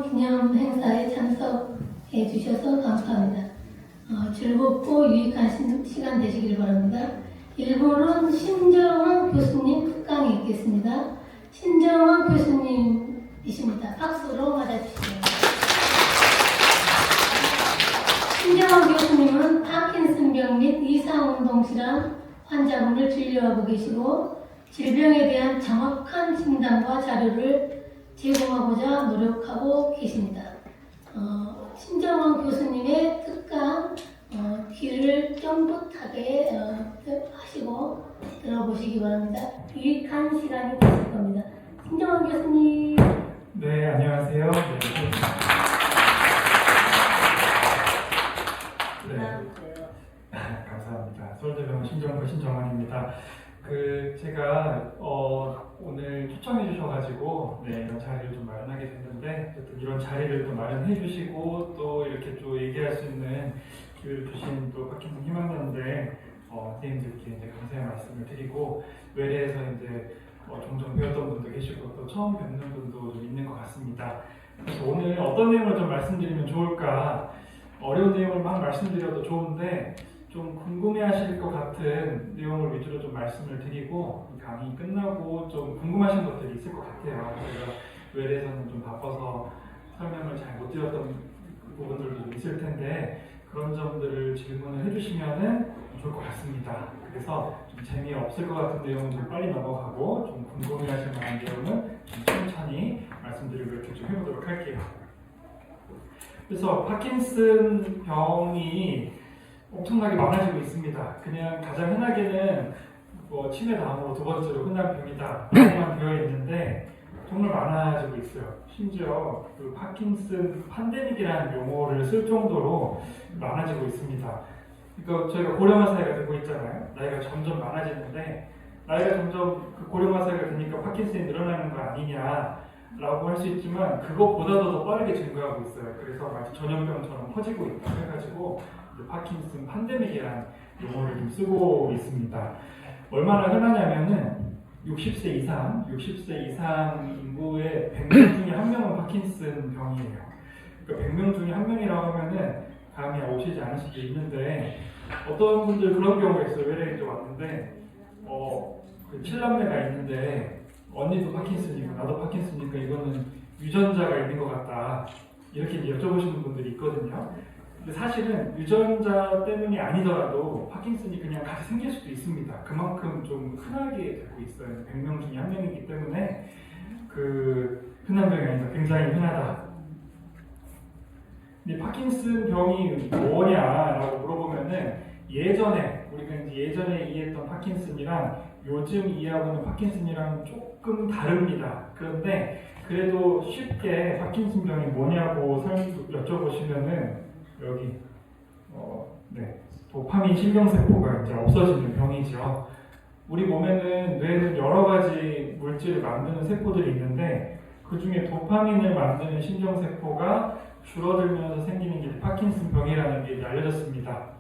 기념 행사에 참석해 주셔서 감사합니다. 즐겁고 유익한 시간 되시길 바랍니다. 1부는 신정환 교수님 특강이 있겠습니다. 신정환 교수님이십니다. 박수로 맞아주시죠. 신정환 교수님은 파킨슨병 및 이상운동질환 환자분을 진료하고 계시고 질병에 대한 정확한 진단과 자료를 제공하고자 노력하고 계십니다. 신정환 교수님의 특강 귀를 쫑긋하게 하시고 들어보시기 바랍니다. 유익한 시간이 되실 겁니다. 신정환 교수님. 네, 안녕하세요. 감사합니다. 서울대병원 신정과 신정환입니다. 제가 오늘 초청해 주셔가지고 이런 자리를 좀 마련하게 됐는데 어쨌든 이런 자리를 또 마련해 주시고 또 이렇게 또 얘기할 수 있는 기회를 주신 또 파킨슨 희망단대 선생님들께 이제 감사의 말씀을 드리고 외래에서 이제 종종 배웠던 분도 계시고 또 처음 뵙는 분도 좀 있는 것 같습니다. 그래서 오늘 어떤 내용을 좀 말씀드리면 좋을까? 어려운 내용을 막 말씀드려도 좋은데 좀 궁금해하실 것 같은 내용을 위주로 좀 말씀을 드리고 강의 끝나고 좀 궁금하신 것들이 있을 것 같아요. 제가 외래에서는 좀 바빠서 설명을 잘 못 드렸던 부분들도 좀 있을 텐데 그런 점들을 질문을 해주시면은 좋을 것 같습니다. 그래서 좀 재미없을 것 같은 내용은 좀 빨리 넘어가고 좀 궁금해하실 만한 내용은 좀 천천히 말씀드리고 이렇게 좀 해보도록 할게요. 그래서 파킨슨 병이 엄청나게 많아지고 있습니다. 그냥 가장 흔하게는 치매 다음으로 두 번째로 흔한 병이다 라고만 되어 있는데 정말 많아지고 있어요. 심지어 그 파킨슨 팬데믹이라는 용어를 쓸 정도로 많아지고 있습니다. 그러니까 저희가 고령화 사회가 되고 있잖아요. 나이가 점점 많아지는데 나이가 점점 그 고령화 사회가 되니까 파킨슨이 늘어나는 거 아니냐 라고 할 수 있지만 그것보다도 더 빠르게 증가하고 있어요. 그래서 마치 전염병처럼 퍼지고 있다 해가지고 파킨슨 팬데믹이라는 용어를 좀 쓰고 있습니다. 얼마나 흔하냐면은 60세 이상 인구의 100명 중에 1명은 파킨슨 병이에요. 그러니까 100명 중에 1명이라고 하면은 감이 오시지 않을 수도 있는데 어떤 분들 그런 경우가 있어요. 외래에 또 왔는데 그 7남매가 있는데 언니도 파킨슨이고 나도 파킨슨이니까 이거는 유전자가 있는 것 같다 이렇게 여쭤보시는 분들이 있거든요. 근데 사실은 유전자 때문이 아니더라도 파킨슨이 그냥 같이 생길 수도 있습니다. 그만큼 좀 흔하게 되고 있어요. 100명 중에 1명이기 때문에 그 흔한 병이 아니다. 굉장히 흔하다. 근데 파킨슨 병이 뭐냐라고 물어보면은 우리가 이제 예전에 이해했던 파킨슨이랑 요즘 이해하고 있는 파킨슨이랑 조금 다릅니다. 그런데 그래도 쉽게 파킨슨 병이 뭐냐고 여쭤보시면은 여기 도파민 신경세포가 이제 없어지는 병이죠. 우리 뇌는 여러 가지 물질을 만드는 세포들이 있는데 그 중에 도파민을 만드는 신경세포가 줄어들면서 생기는 게 파킨슨 병이라는 게 알려졌습니다.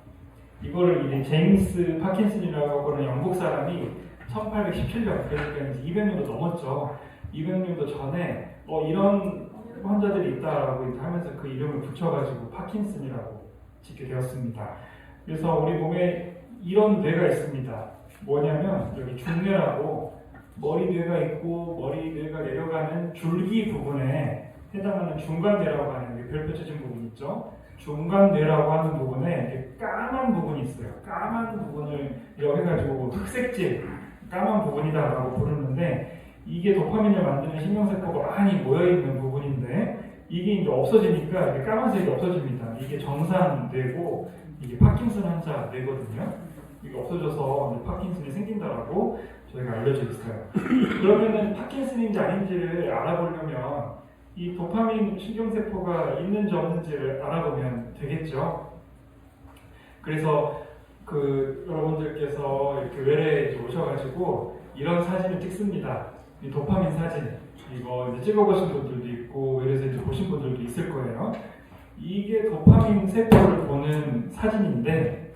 이거를 이제 제임스 파킨슨이라고 하는 영국 사람이 1817년, 그러니까 이제 200년도 넘었죠. 200년도 전에 이런 환자들이 있다라고 하면서 그 이름을 붙여가지고 파킨슨이라고 짓게 되었습니다. 그래서 우리 몸에 이런 뇌가 있습니다. 뭐냐면 여기 중뇌라고 머리뇌가 있고 머리뇌가 내려가는 줄기 부분에 해당하는 중간뇌라고 하는 별표 쳐진 부분 있죠. 중간뇌라고 하는 부분에 까만 부분이 있어요. 까만 부분을 이렇게 해가지고 흑색질, 까만 부분이다라고 부르는데 이게 도파민을 만드는 신경세포가 많이 모여있는 부분인데 이게 이제 없어지니까 이게 까만색이 없어집니다. 이게 정상 뇌고 이게 파킨슨 환자 뇌거든요. 이게 없어져서 이제 파킨슨이 생긴다라고 저희가 알려져 있어요. 그러면은 파킨슨인지 아닌지를 알아보려면 이 도파민 신경세포가 있는지 없는지를 알아보면 되겠죠. 그래서 여러분들께서 이렇게 외래에 오셔가지고 이런 사진을 찍습니다. 이 도파민 사진. 이거 이제 찍어보신 분들도 있고 외래에서 이제 보신 분들도 있을 거예요. 이게 도파민 세포를 보는 사진인데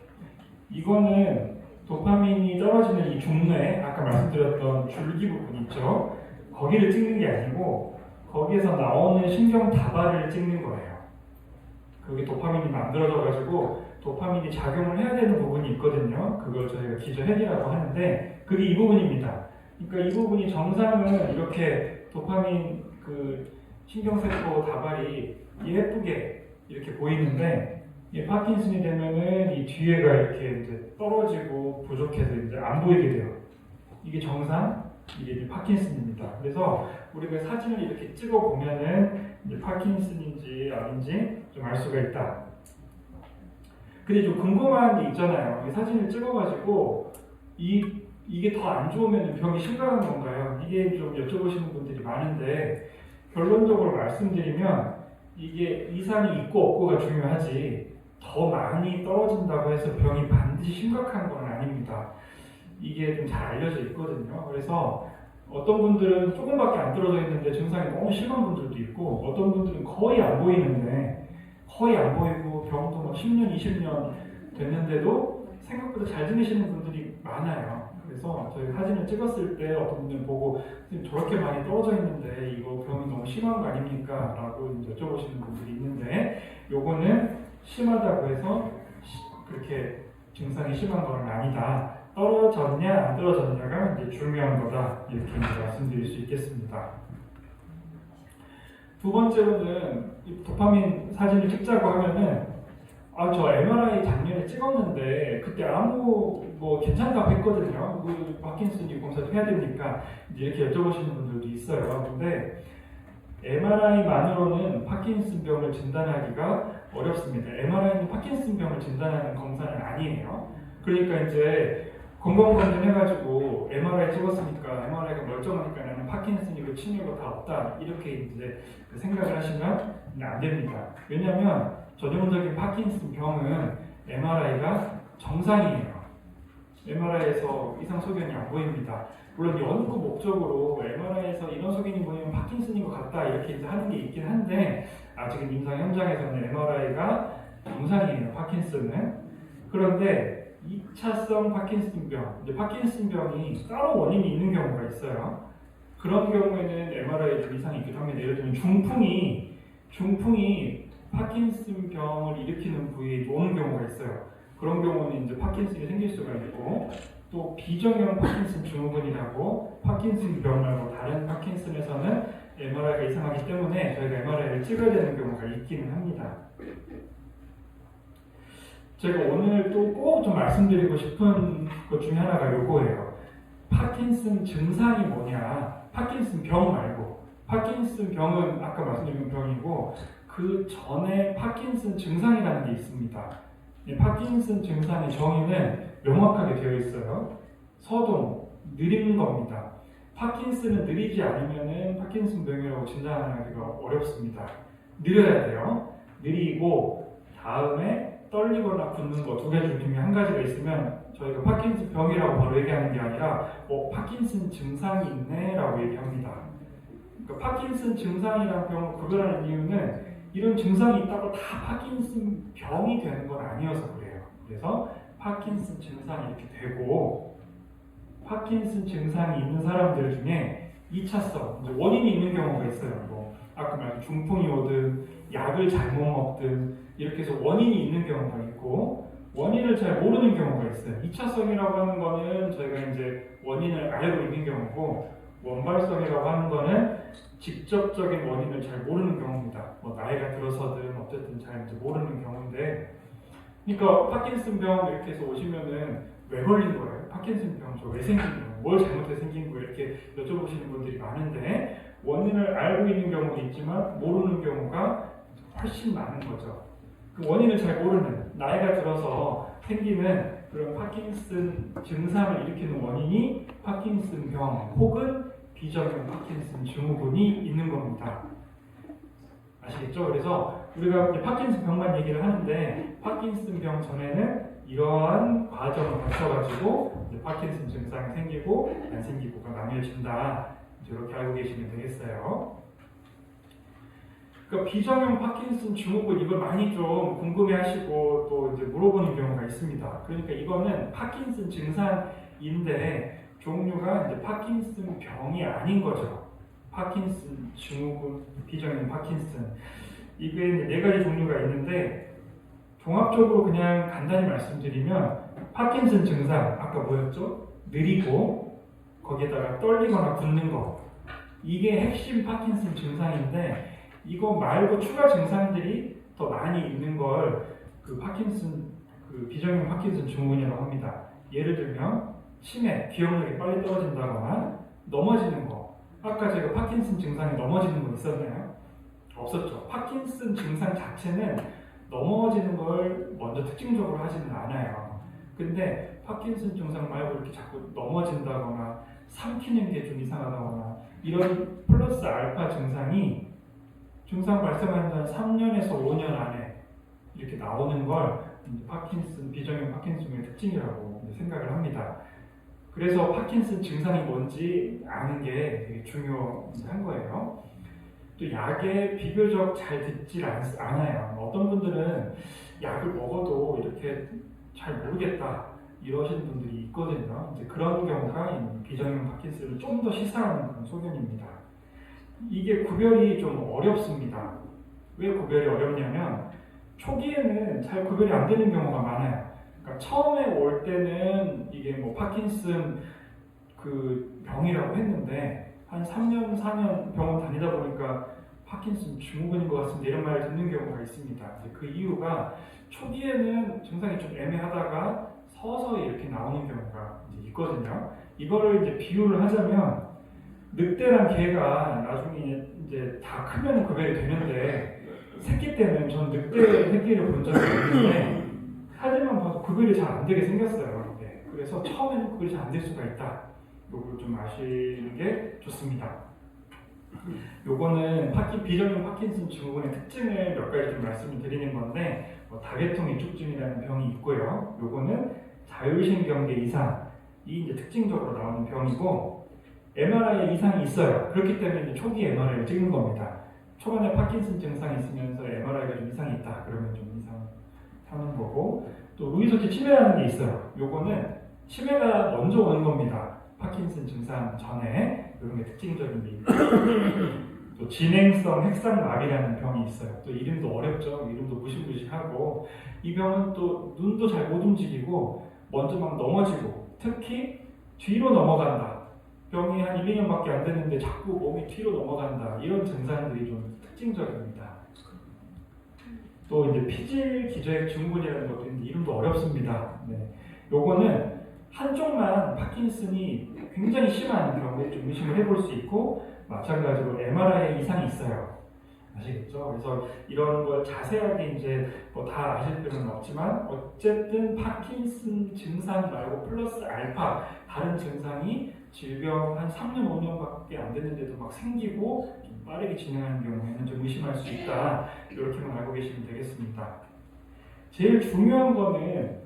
이거는 도파민이 떨어지는 이 중뇌, 아까 말씀드렸던 줄기 부분 있죠. 거기를 찍는 게 아니고 거기에서 나오는 신경 다발을 찍는 거예요. 그게 도파민이 만들어져가지고 도파민이 작용을 해야 되는 부분이 있거든요. 그걸 저희가 기저핵이라고 하는데 그게 이 부분입니다. 그러니까 이 부분이 정상은 이렇게 도파민 그 신경세포 다발이 예쁘게 이렇게 보이는데 이 파킨슨이 되면은 이 뒤에가 이렇게 이제 떨어지고 부족해서 이제 안 보이게 돼요. 이게 정상, 이게 이제 파킨슨입니다. 그래서 우리가 사진을 이렇게 찍어 보면은 이제 파킨슨인지 아닌지 좀 알 수가 있다. 근데 좀 궁금한 게 있잖아요. 이 사진을 찍어가지고 이게 더 안 좋으면 병이 심각한 건가요? 이게 좀 여쭤보시는 분들이 많은데 결론적으로 말씀드리면 이게 이상이 있고 없고가 중요하지 더 많이 떨어진다고 해서 병이 반드시 심각한 건 아닙니다. 이게 좀 잘 알려져 있거든요. 그래서 어떤 분들은 조금밖에 안 떨어져 있는데 증상이 너무 심한 분들도 있고 어떤 분들은 거의 안 보이는데 거의 안 보이고 병도 막 10년, 20년 됐는데도 생각보다 잘 지내시는 분들이 많아요. 그래서 저희 사진을 찍었을 때 어떤 분들 보고 저렇게 많이 떨어져 있는데 이거 병이 너무 심한 거 아닙니까? 라고 여쭤보시는 분들이 있는데 요거는 심하다고 해서 그렇게 증상이 심한 건 아니다. 떨어졌냐 안 떨어졌냐가 이제 중요한 거다. 이렇게 말씀드릴 수 있겠습니다. 두 번째로는 이 도파민 사진을 찍자고 하면은 저 MRI 작년에 찍었는데 그때 아무 뭐 괜찮다고 했거든요. 그 파킨슨이 검사도 해야 됩니까? 이렇게 여쭤보시는 분들도 있어요. 근데 MRI만으로는 파킨슨병을 진단하기가 어렵습니다. MRI는 파킨슨병을 진단하는 검사는 아니에요. 그러니까 이제 건강검진 해가지고 MRI 찍었으니까 MRI가 멀쩡하니까 나는 파킨슨이고 치매가 다 없다 이렇게 이제 생각을 하시면 안 됩니다. 왜냐하면 전형적인 파킨슨 병은 MRI가 정상이에요. MRI에서 이상 소견이 안 보입니다. 물론 연구 목적으로 MRI에서 이런 소견이 보이면 파킨슨인 것 같다 이렇게 이제 하는 게 있긴 한데 아직은 임상 현장에서는 MRI가 정상이에요. 파킨슨은. 그런데 2차성 파킨슨병, 이제 파킨슨병이 따로 원인이 있는 경우가 있어요. 그런 경우에는 MRI 이상이 있기도 합니다. 예를 들면 중풍이 파킨슨병을 일으키는 부위에 오는 경우가 있어요. 그런 경우는 이제 파킨슨이 생길 수가 있고, 또 비정형 파킨슨 증후군이라고 파킨슨병 말고 다른 파킨슨에서는 MRI가 이상하기 때문에 저희가 MRI를 찍어야 되는 경우가 있기는 합니다. 제가 오늘 또 꼭 좀 말씀드리고 싶은 것 중에 하나가 요거예요. 파킨슨 증상이 뭐냐? 파킨슨 병 말고. 파킨슨 병은 아까 말씀드린 병이고 그 전에 파킨슨 증상이라는 게 있습니다. 파킨슨 증상의 정의는 명확하게 되어 있어요. 서동, 느린 겁니다. 파킨슨은 느리지 않으면 파킨슨 병이라고 진단하기가 어렵습니다. 느려야 돼요. 느리고 다음에 떨리거나 굳는 거 두 가지 중에 한 가지가 있으면 저희가 파킨슨 병이라고 바로 얘기하는 게 아니라 파킨슨 증상이 있네 라고 얘기합니다. 그러니까 파킨슨 증상이랑 병을 구별하는 이유는 이런 증상이 있다고 다 파킨슨 병이 되는 건 아니어서 그래요. 그래서 파킨슨 증상이 이렇게 되고 파킨슨 증상이 있는 사람들 중에 2차성 원인이 있는 경우가 있어요. 아까 말한 중풍이 오든 약을 잘못 먹든 이렇게 해서 원인이 있는 경우가 있고 원인을 잘 모르는 경우가 있어요. 2차성이라고 하는 거는 저희가 이제 원인을 알고 있는 경우고 원발성이라고 하는 거는 직접적인 원인을 잘 모르는 경우입니다. 나이가 들어서든 어쨌든 잘 이제 모르는 경우인데 그러니까 파킨슨병 이렇게 해서 오시면은 왜 걸린 거예요? 파킨슨병 저 왜 생긴 거예요? 뭘 잘못해 생긴 거예요? 이렇게 여쭤보시는 분들이 많은데 원인을 알고 있는 경우도 있지만 모르는 경우가 훨씬 많은 거죠. 그 원인을 잘 모르는 나이가 들어서 생기는 그런 파킨슨 증상을 일으키는 원인이 파킨슨병 혹은 비정형 파킨슨 증후군이 있는 겁니다. 아시겠죠? 그래서 우리가 파킨슨병만 얘기를 하는데 파킨슨병 전에는 이러한 과정을 거쳐가지고 파킨슨 증상이 생기고 안 생기고가 나뉘어진다. 이렇게 알고 계시면 되겠어요. 그러니까 비정형 파킨슨 증후군 이걸 많이 좀 궁금해하시고 또 이제 물어보는 경우가 있습니다. 그러니까 이거는 파킨슨 증상인데 종류가 이제 파킨슨 병이 아닌 거죠. 파킨슨 증후군, 비정형 파킨슨. 이게 이제 네 가지 종류가 있는데 종합적으로 그냥 간단히 말씀드리면 파킨슨 증상 아까 뭐였죠? 느리고 거기에다가 떨리거나 붓는 거. 이게 핵심 파킨슨 증상인데 이거 말고 추가 증상들이 더 많이 있는 걸 그 파킨슨 그 비정형 파킨슨 증후군이라고 합니다. 예를 들면 치매, 기억력이 빨리 떨어진다거나 넘어지는 거. 아까 제가 파킨슨 증상에 넘어지는 거 있었나요? 없었죠. 파킨슨 증상 자체는 넘어지는 걸 먼저 특징적으로 하지는 않아요. 근데 파킨슨 증상 말고 이렇게 자꾸 넘어진다거나 삼키는 게 좀 이상하다거나 이런 플러스 알파 증상이 증상 발생한 지 한 3년에서 5년 안에 이렇게 나오는 걸 파킨슨, 비정형 파킨슨의 특징이라고 생각을 합니다. 그래서 파킨슨 증상이 뭔지 아는 게 되게 중요한 거예요. 또 약에 비교적 잘 듣질 않아요. 어떤 분들은 약을 먹어도 이렇게 잘 모르겠다 이러시는 분들이 있거든요. 이제 그런 경우가 비정형 파킨슨을 좀 더 시사하는 그런 소견입니다. 이게 구별이 좀 어렵습니다. 왜 구별이 어렵냐면 초기에는 잘 구별이 안 되는 경우가 많아요. 그러니까 처음에 올 때는 이게 뭐 파킨슨 그 병이라고 했는데 한 3년, 4년 병원 다니다 보니까 파킨슨 증후군인 것 같습니다. 이런 말을 듣는 경우가 있습니다. 그 이유가 초기에는 증상이 좀 애매하다가 서서히 이렇게 나오는 경우가 이제 있거든요. 이거를 이제 비유를 하자면 늑대랑 개가 나중에 이제 다 크면 구별이 되는데 새끼 때는 전 늑대 새끼를 본 적이 없는데 사진만 봐도 구별이 잘 안 되게 생겼어요. 네. 그래서 처음에는 구별이 잘 안 될 수가 있다. 요걸 좀 아시는 게 좋습니다. 요거는 비정형 파킨슨 증후군의 특징을 몇 가지 좀 말씀을 드리는 건데 다계통 이축증이라는 병이 있고요. 요거는 자율신경계 이상이 이제 특징적으로 나오는 병이고 MRI에 이상이 있어요. 그렇기 때문에 이제 초기 MRI를 찍는 겁니다. 초반에 파킨슨 증상이 있으면서 MRI가 좀 이상이 있다. 그러면 좀 이상하는 거고 또 루이소치 치매라는 게 있어요. 요거는 치매가 먼저 오는 겁니다. 파킨슨 증상 전에 이런 게 특징적인 게 있고 또 진행성 핵상마비라는 병이 있어요. 또 이름도 어렵죠. 이름도 무시무시하고 이 병은 또 눈도 잘 못 움직이고 먼저 막 넘어지고 특히 뒤로 넘어간다. 병이 한 1, 2년밖에 안 됐는데 자꾸 몸이 뒤로 넘어간다. 이런 증상들이 좀 특징적입니다. 또 이제 피질 기저핵 증후군이라는 것도 있는데 이름도 어렵습니다. 네. 요거는 한쪽만 파킨슨이 굉장히 심한 경우에 좀 의심을 해볼 수 있고 마찬가지로 MRI에 이상이 있어요. 아시겠죠? 그래서 이런 걸 자세하게 이제 뭐 다 아실 필요는 없지만 어쨌든 파킨슨 증상 말고 플러스 알파 다른 증상이 질병 한 3년, 5년밖에 안 됐는데도 막 생기고 좀 빠르게 진행하는 경우에는 좀 의심할 수 있다. 이렇게만 알고 계시면 되겠습니다. 제일 중요한 거는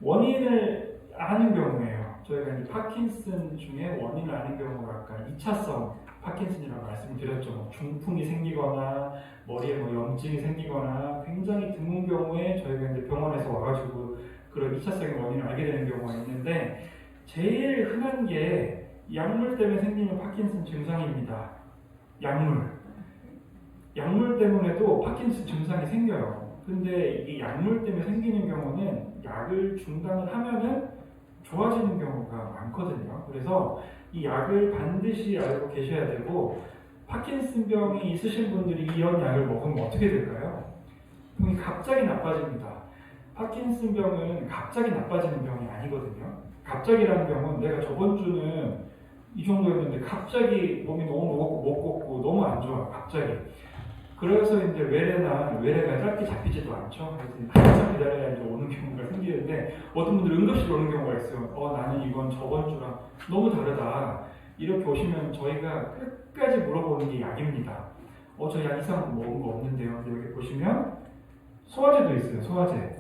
원인을 아는 경우예요. 저희가 이제 파킨슨 중에 원인을 아는 경우가 아까 2차성 파킨슨이라고 말씀드렸죠. 뭐 중풍이 생기거나 머리에 뭐 염증이 생기거나 굉장히 드문 경우에 저희가 이제 병원에서 와가지고 그런 2차성의 원인을 알게 되는 경우가 있는데 제일 흔한 게 약물 때문에 생기는 파킨슨 증상입니다. 약물 때문에도 파킨슨 증상이 생겨요. 근데 이 약물 때문에 생기는 경우는 약을 중단을 하면은 좋아지는 경우가 많거든요. 그래서 이 약을 반드시 알고 계셔야 되고 파킨슨병이 있으신 분들이 이런 약을 먹으면 어떻게 될까요? 병이 갑자기 나빠집니다. 파킨슨병은 갑자기 나빠지는 병이 아니거든요. 갑자기라는 병은 내가 저번 주는 이 정도였는데 갑자기 몸이 너무 무겁고 못 걷고 너무 안 좋아. 갑자기. 그래서 이제 외래가 짧게 잡히지도 않죠. 그래서 한참 기다려야 이제 오는 경우가 생기는데 어떤 분들 응급실 오는 경우가 있어요. 나는 이건 저번 주랑 너무 다르다. 이렇게 오시면 저희가 끝까지 물어보는 게 약입니다. 저 약 이상 먹은 거 없는데요. 여기 보시면 소화제도 있어요. 소화제.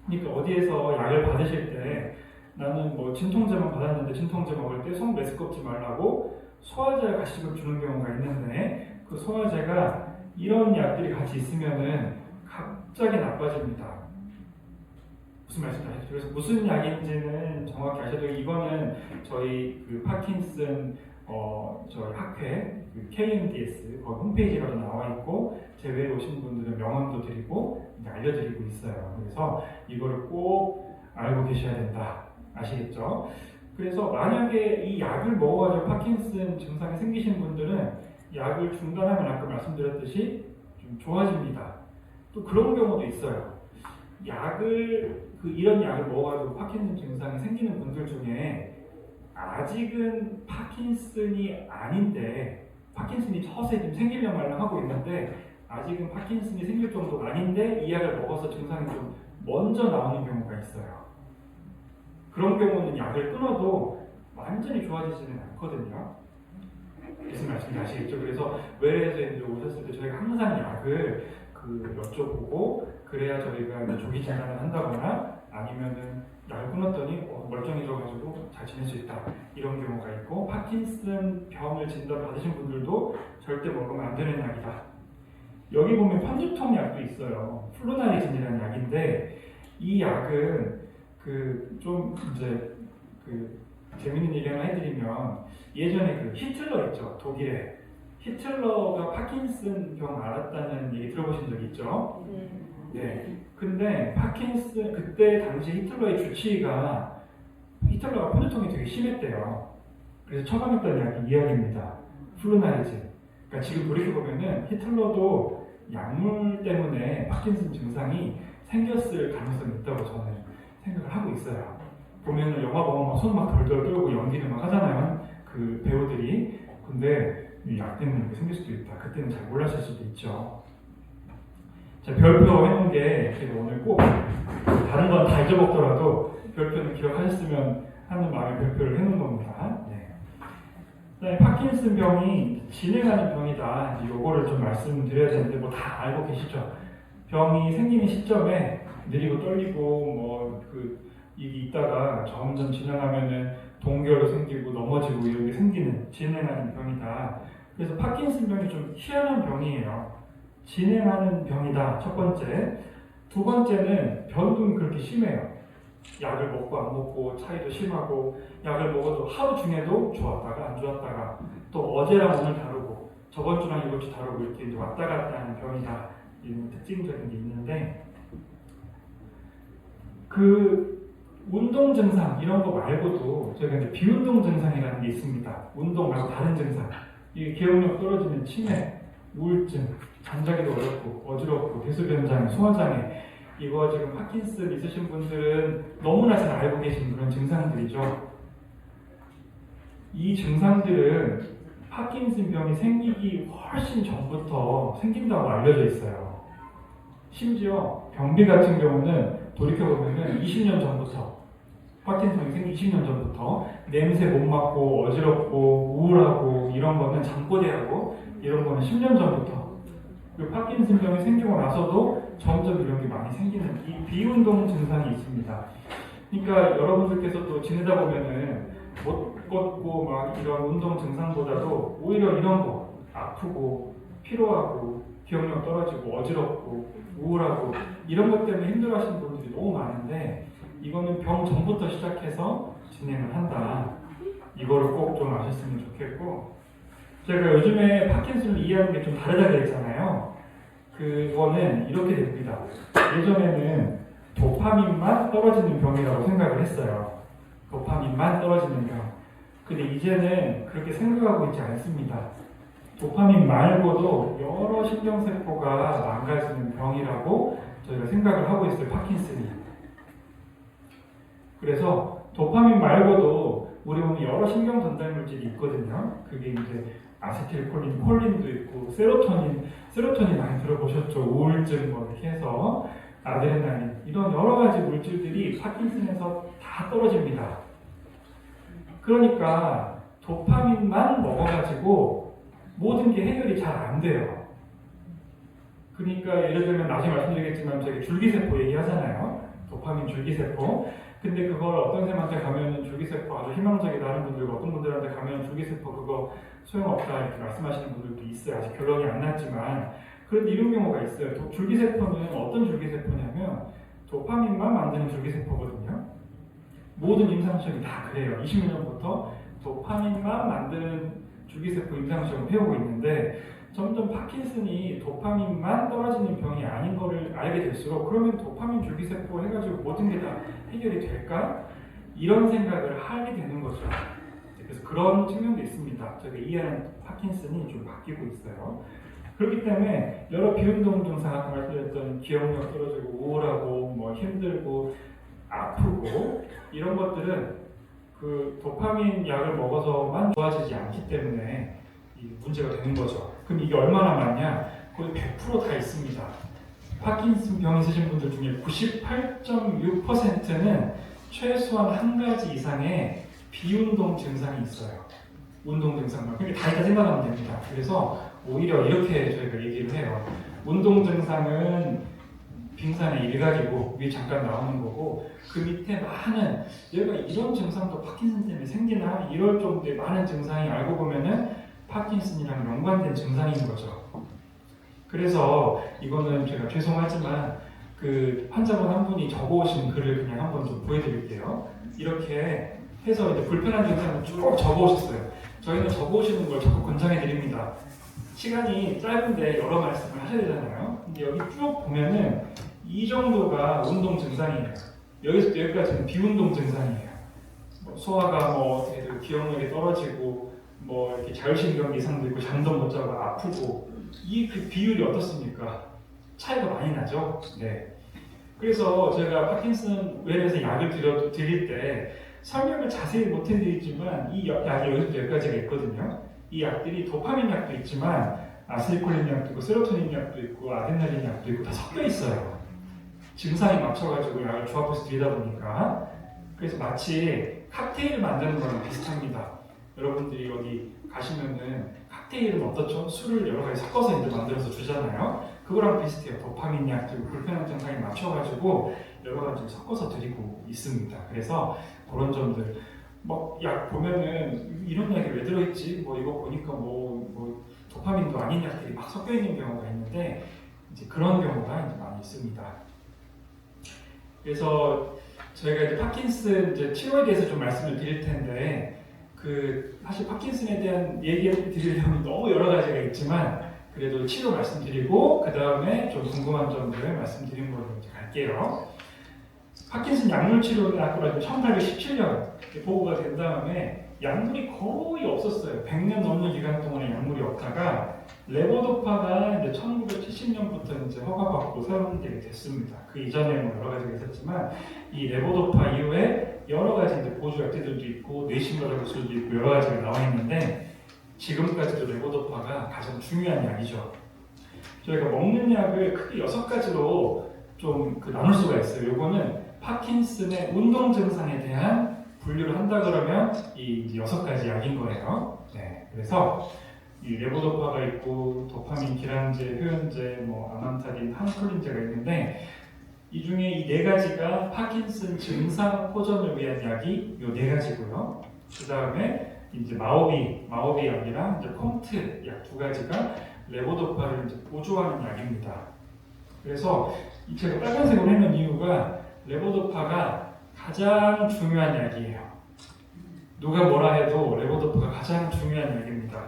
그러니까 어디에서 약을 받으실 때 나는 뭐 진통제만 받았는데 진통제 먹을 때 속 메스껍지 말라고 소화제 가식을 주는 경우가 있는데 그 소화제가 이런 약들이 같이 있으면은 갑자기 나빠집니다. 무슨 말씀인지 아시죠? 그래서 무슨 약인지는 정확히 아셔도 이거는 저희 그 파킨슨 저희 학회 그 KMDS 거기 홈페이지라도 나와 있고 제외로 오신 분들은 명함도 드리고 알려드리고 있어요. 그래서 이거를 꼭 알고 계셔야 된다. 아시겠죠? 그래서 만약에 이 약을 먹어가지고 파킨슨 증상이 생기신 분들은 약을 중단하면 아까 말씀드렸듯이 좀 좋아집니다. 또 그런 경우도 있어요. 이런 약을 먹어가지고 파킨슨 증상이 생기는 분들 중에 아직은 파킨슨이 아닌데 파킨슨이 처세 좀 생기려 말랑 하고 있는데 아직은 파킨슨이 생길 정도가 아닌데 이 약을 먹어서 증상이 좀 먼저 나오는 경우가 있어요. 그런 경우는 약을 끊어도 완전히 좋아지지는 않거든요. 무슨 말씀인지 아시겠죠? 그래서 외래에서 이제 오셨을 때 저희가 항상 약을 여쭤보고 그래야 저희가 조기 진단을 한다거나 아니면은 약을 끊었더니 멀쩡해져가지고 잘 지낼 수 있다 이런 경우가 있고 파킨슨 병을 진단 받으신 분들도 절대 먹으면 안 되는 약이다. 여기 보면 편두통 약도 있어요. 플루나리진이라는 약인데 이 약은 재밌는 얘기 하나 해드리면 예전에 히틀러 있죠. 독일에 히틀러가 파킨슨 병 앓았다는 얘기 들어보신 적 있죠? 네. 근데 그때 당시 히틀러의 주치의가 히틀러가 편두통이 되게 심했대요. 그래서 처방했던 약이 이 약입니다. 플루나리진. 그러니까 지금 돌이켜보면은 히틀러도 약물 때문에 파킨슨 증상이 생겼을 가능성이 있다고 저는 생각을 하고 있어요. 보면은 영화 보면 막 손 막 덜덜 떨고 연기를 막 하잖아요. 그 배우들이. 근데 이 약 때문에 이렇게 생길 수도 있다. 그때는 잘 몰랐을 수도 있죠. 자, 별표 해놓은 게 제가 오늘 꼭 다른 건 다 잊어먹더라도 별표는 기억하셨으면 하는 마음에 별표를 해놓은 겁니다. 네. 그다음에 파킨슨 병이 진행하는 병이다. 이제 요거를 좀 말씀드려야 되는데 뭐 다 알고 계시죠? 병이 생기는 시점에 느리고 떨리고 이게 있다가 점점 진행하면은 동결도 생기고 넘어지고 이런 게 진행하는 병이다. 그래서 파킨슨 병이 좀 희한한 병이에요. 진행하는 병이다. 첫 번째. 두 번째는 변동이 그렇게 심해요. 약을 먹고 안 먹고 차이도 심하고 약을 먹어도 하루 중에도 좋았다가 안 좋았다가 또 어제랑 오늘 다르고 저번 주랑 이번 주 다르고 이렇게 이제 왔다 갔다 하는 병이다. 이런 특징적인 게 있는데 운동 증상 이런 거 말고도 저희가 이제 비운동 증상이라는 게 있습니다. 운동 말고 다른 증상. 이게 기억력 떨어지는 치매, 우울증, 잠자기도 어렵고 어지럽고 대소변장애, 소화장애 이거 지금 파킨슨 있으신 분들은 너무나 잘 알고 계신 그런 증상들이죠. 이 증상들은 파킨슨 병이 생기기 훨씬 전부터 생긴다고 알려져 있어요. 심지어 변비 같은 경우는 돌이켜보면 20년 전부터 파킨슨이 생기기 20년 전부터 냄새 못 맡고 어지럽고 우울하고 이런 거는 잠꼬대하고 이런 거는 10년 전부터 파킨슨 병이 생기고 나서도 점점 이런 게 많이 생기는 이 비운동 증상이 있습니다. 그러니까 여러분들께서 또 지내다 보면은 못 걷고 막 이런 운동 증상보다도 오히려 이런 거 아프고 피로하고 기억력 떨어지고 어지럽고 우울하고 이런 것 때문에 힘들어하시는 분들이 너무 많은데 이거는 병 전부터 시작해서 진행을 한다. 이거를 꼭 좀 아셨으면 좋겠고 제가 요즘에 파킨슨을 이해하는 게 좀 다르다고 했잖아요. 그거는 이렇게 됩니다. 예전에는 도파민만 떨어지는 병이라고 생각을 했어요. 도파민만 떨어지는 병. 근데 이제는 그렇게 생각하고 있지 않습니다. 도파민 말고도 여러 신경세포가 망가지는 병이라고 저희가 생각을 하고 있어요. 파킨슨이. 그래서 도파민 말고도 우리 몸에 여러 신경 전달 물질이 있거든요. 그게 이제 아세틸콜린, 콜린도 있고 세로토닌 많이 들어보셨죠? 우울증 뭐 이렇게 해서 아드레날린 이런 여러 가지 물질들이 파킨슨에서 다 떨어집니다. 그러니까 도파민만 먹어가지고 모든 게 해결이 잘 안 돼요. 그러니까 예를 들면 나중에 말씀드리겠지만 저희 줄기세포 얘기하잖아요. 도파민 줄기세포. 근데 그걸 어떤 쌤한테 가면 줄기세포 아주 희망적이다 하는 분들과 어떤 분들한테 가면 줄기세포 그거 소용없다 이렇게 말씀하시는 분들도 있어요. 아직 결론이 안 났지만 그런데 이런 경우가 있어요. 줄기세포는 어떤 줄기세포냐면 도파민만 만드는 줄기세포거든요. 모든 임상시험이 다 그래요. 20년부터 도파민만 만드는 줄기세포 임상시험을 해오고 있는데 점점 파킨슨이 도파민만 떨어지는 병이 아닌 거를 알게 될수록 그러면 도파민 줄기세포 해가지고 모든 게 다 해결이 될까? 이런 생각을 하게 되는 거죠. 그래서 그런 측면도 있습니다. 저희가 이해하는 파킨슨이 좀 바뀌고 있어요. 그렇기 때문에 여러 비운동 증상 아까 말씀드렸던 기억력 떨어지고 우울하고 뭐 힘들고 아프고 이런 것들은 그 도파민 약을 먹어서만 좋아지지 않기 때문에 이 문제가 되는 거죠. 그럼 이게 얼마나 많냐? 거의 100% 다 있습니다. 파킨슨 병 있으신 분들 중에 98.6%는 최소한 한 가지 이상의 비운동 증상이 있어요. 운동 증상만. 그러니까 다 있다 생각하면 됩니다. 그래서 오히려 이렇게 저희가 얘기를 해요. 운동 증상은 빙산의 일각이고 위에 잠깐 나오는 거고 그 밑에 많은 얘가 이런 증상도 파킨슨 때문에 생기나 이럴 정도의 많은 증상이 알고 보면은 파킨슨이랑 연관된 증상인 거죠. 그래서 이거는 제가 죄송하지만 그 환자분 한 분이 적어오신 글을 그냥 한번 좀 보여드릴게요. 이렇게 해서 이제 불편한 증상을 쭉 적어오셨어요. 저희는 적어오시는 걸 자꾸 권장해드립니다. 시간이 짧은데 여러 말씀을 하셔야 되잖아요. 근데 여기 쭉 보면은 이 정도가 운동 증상이에요. 여기서 여기까지는 비운동 증상이에요. 뭐 소화가 뭐 기억력이 떨어지고 뭐 이렇게 자율신경 이상도 있고 잠도 못 자고 아프고 이 그 비율이 어떻습니까? 차이가 많이 나죠. 네. 그래서 제가 파킨슨 웰에서 약을 드릴 때 설명을 자세히 못 해드리지만 이 약이 여기서부터 여기까지가 있거든요. 이 약들이 도파민 약도 있지만 아세틸콜린 약도 있고 세로토닌 약도 있고 아드레날린 약도 있고 다 섞여 있어요. 증상에 맞춰가지고 약을 조합해서 드리다 보니까 그래서 마치 칵테일을 만드는 거랑 비슷합니다. 여러분들이 여기 가시면은 칵테일은 어떻죠? 술을 여러 가지 섞어서 이제 만들어서 주잖아요. 그거랑 비슷해요. 도파민 약 그리고 불편한 증상에 맞춰가지고 여러 가지 섞어서 드리고 있습니다. 그래서 그런 점들 막 약 보면은 이런 약이 왜 들어있지? 뭐 이거 보니까 뭐 도파민도 아닌 약들이 막 섞여 있는 경우가 있는데 이제 그런 경우가 이제 많이 있습니다. 그래서 저희가 이제 파킨슨 이제 치료에 대해서 좀 말씀을 드릴 텐데 사실 파킨슨에 대한 얘기를 드리려면 너무 여러 가지가 있지만 그래도 치료 말씀드리고 그 다음에 좀 궁금한 점들 말씀드린 걸로 이제 갈게요. 파킨슨 약물 치료는 아까 1817년 보고가 된 다음에 약물이 거의 없었어요. 100년 넘는 기간 동안에 약물이 없다가 레보도파가 이제 1970년부터 이제 허가받고 사용되게 됐습니다. 그 이전에 뭐 여러 가지가 있었지만 이 레보도파 이후에 여러 가지 이제 보조 약제들도 있고 뇌신경학 기술도 있고 여러 가지가 나와 있는데 지금까지도 레보도파가 가장 중요한 약이죠. 저희가 먹는 약을 크게 6가지로 좀 나눌 수가 있어요. 요거는 파킨슨의 운동 증상에 대한 분류를 한다 그러면 이 6가지 약인 거예요. 네, 그래서 이 레보도파가 있고 도파민, 기란제, 효연제, 뭐 아만타딘, 한콜린제가 있는데 이 중에 이 4가지가 파킨슨 증상 호전을 위한 약이 이 4가지고요. 그 다음에 이제 마오비 약이랑 이제 컴트 약 2가지가 레보도파를 이제 보조하는 약입니다. 그래서 제가 빨간색으로 해놓은 이유가 레보도파가 가장 중요한 약이에요. 누가 뭐라 해도 레보도파가 가장 중요한 약입니다.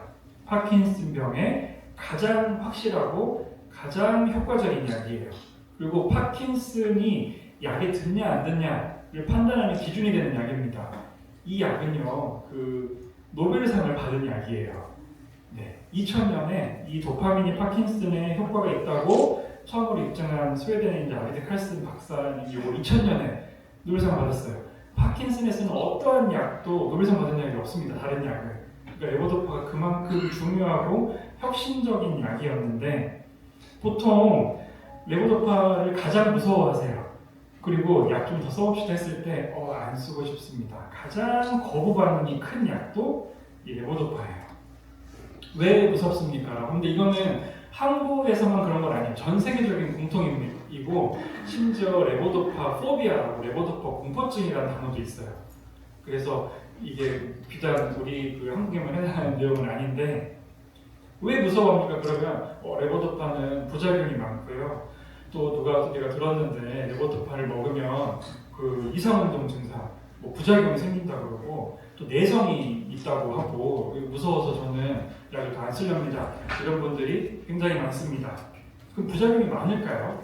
파킨슨 병에 가장 확실하고 가장 효과적인 약이에요. 그리고 파킨슨이 약에 듣냐 안 듣냐를 판단하는 기준이 되는 약입니다. 이 약은요, 노벨상을 받은 약이에요. 네, 2000년에 이 도파민이 파킨슨에 효과가 있다고 처음으로 입증한 스웨덴의 이제 아비드 칼슨 박사님이 2000년에 노벨상을 받았어요. 파킨슨에 쓰는 어떠한 약도 노벨상 받은 약이 없습니다. 다른 약은. 그러니까 레보도파가 그만큼 중요하고 혁신적인 약이었는데 보통 레보도파를 가장 무서워하세요. 그리고 약 좀 더 써봅시다 했을 때 안 쓰고 싶습니다. 가장 거부 반응이 큰 약도 이 레보도파예요. 왜 무섭습니까? 근데 이거는 한국에서만 그런 건 아니에요. 전 세계적인 공통이고 심지어 레보도파 포비아라고 레보도파 공포증이라는 단어도 있어요. 그래서 이게 비단 우리 한국에만 해당하는 내용은 아닌데 왜 무서워합니까? 그러면 레보도파는 부작용이 많고요. 또 내가 들었는데 레보도파를 먹으면 이상운동 증상, 뭐 부작용이 생긴다 그러고 또 내성이 있다고 하고 무서워서 저는 약을 다 안 쓰렵니다. 이런 분들이 굉장히 많습니다. 그럼 부작용이 많을까요?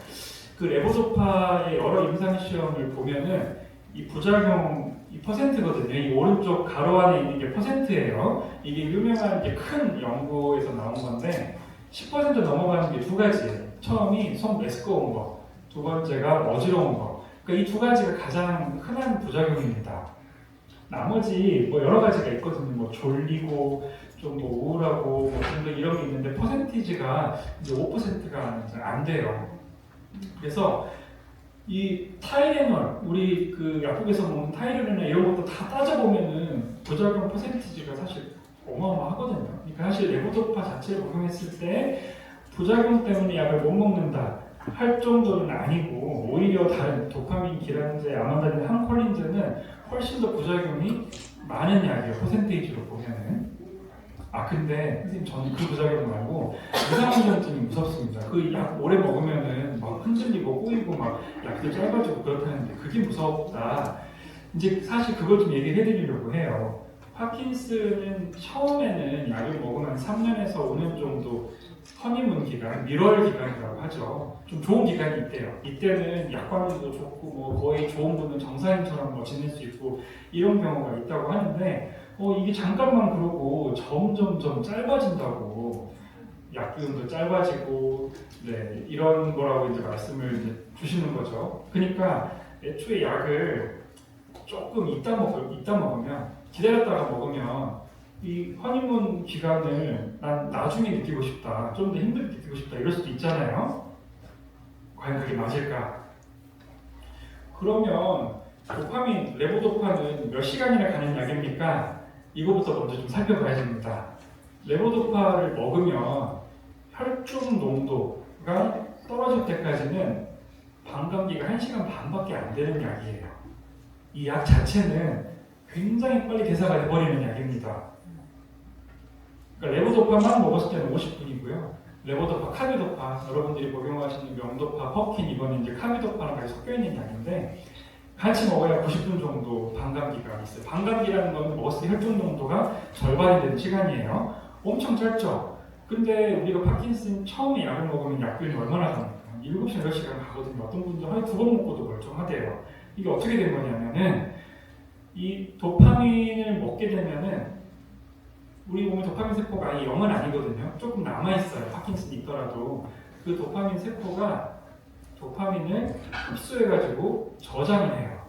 그 레보도파의 여러 임상 시험을 보면은 이 부작용 이 퍼센트거든요. 이 오른쪽 가로 안에 있는 게 퍼센트예요. 이게 유명한 이제 큰 연구에서 나온 건데 10% 넘어가는 게 두 가지예요. 처음이 손 메스꺼운 거, 두 번째가 어지러운 거. 그러니까 이 두 가지가 가장 흔한 부작용입니다. 나머지 뭐 여러 가지가 있거든요. 뭐 졸리고 좀 뭐 우울하고 뭐 좀 더 이런 게 있는데 퍼센티지가 이제 5%가 안 돼요. 그래서 이 타이레놀, 우리 그 약국에서 먹는 타이레놀이나 이런 것도 다 따져보면은 부작용 퍼센티지가 사실 어마어마하거든요. 그러니까 사실 레보도파 자체를 복용했을 때 부작용 때문에 약을 못 먹는다 할 정도는 아니고 오히려 다른 도파민, 기란제, 아마다린, 항콜린제는 훨씬 더 부작용이 많은 약이에요. 퍼센테이지로 보면은. 근데 선생님 저는 그 부작용 말고 이상한점증이 무섭습니다. 그 약 오래 먹으면은 막 흔들리고 꼬이고 막 약도 짧아지고 그렇다는데 그게 무섭다. 이제 사실 그걸 좀 얘기를 해드리려고 해요. 파킨슨은 처음에는 약을 먹으면 3년에서 5년 정도 허니문 기간, 밀월 기간이라고 하죠. 좀 좋은 기간이 있대요. 이때는 약관도 좋고 뭐 거의 좋은 분은 정사님처럼 뭐 지낼 수 있고 이런 경우가 있다고 하는데 이게 잠깐만 그러고 점점점 짧아진다고 약기운도 짧아지고 네, 이런 거라고 이제 말씀을 이제 주시는 거죠. 그러니까 애초에 약을 조금 이따 먹으면 기다렸다가 먹으면 이 허니문 기간을 난 나중에 느끼고 싶다, 좀 더 힘들게 느끼고 싶다 이럴 수도 있잖아요. 과연 그게 맞을까? 그러면 도파민, 레보도파는 몇 시간이나 가는 약입니까? 이거부터 먼저 좀 살펴봐야 됩니다. 레보도파를 먹으면 혈중 농도가 떨어질 때까지는 반감기가 1시간 반밖에 안 되는 약이에요. 이 약 자체는 굉장히 빨리 대사가 돼버리는 약입니다. 그러니까 레보도파만 먹었을 때는 50분이고요. 레보도파, 카비도파, 여러분들이 복용하시는 명도파, 퍼킨 이거는 이제 카비도파랑 같이 섞여 있는 약인데 같이 먹어야 90분 정도 반감기가 있어요. 반감기라는 건 먹었을 때 혈중 농도가 절반이 되는 시간이에요. 엄청 짧죠? 근데 우리가 파킨슨 처음에 약을 먹으면 약균이 얼마나 갑니까? 7시간, 8시간 가거든요. 어떤 분들은 하루에 2번 먹고도 멀쩡하대요. 이게 어떻게 된 거냐면은 이 도파민을 먹게 되면은 우리 몸에 도파민 세포가 아예 0은 아니거든요. 조금 남아있어요. 파킨슨이 있더라도. 그 도파민 세포가 도파민을 흡수해가지고 저장을 해요.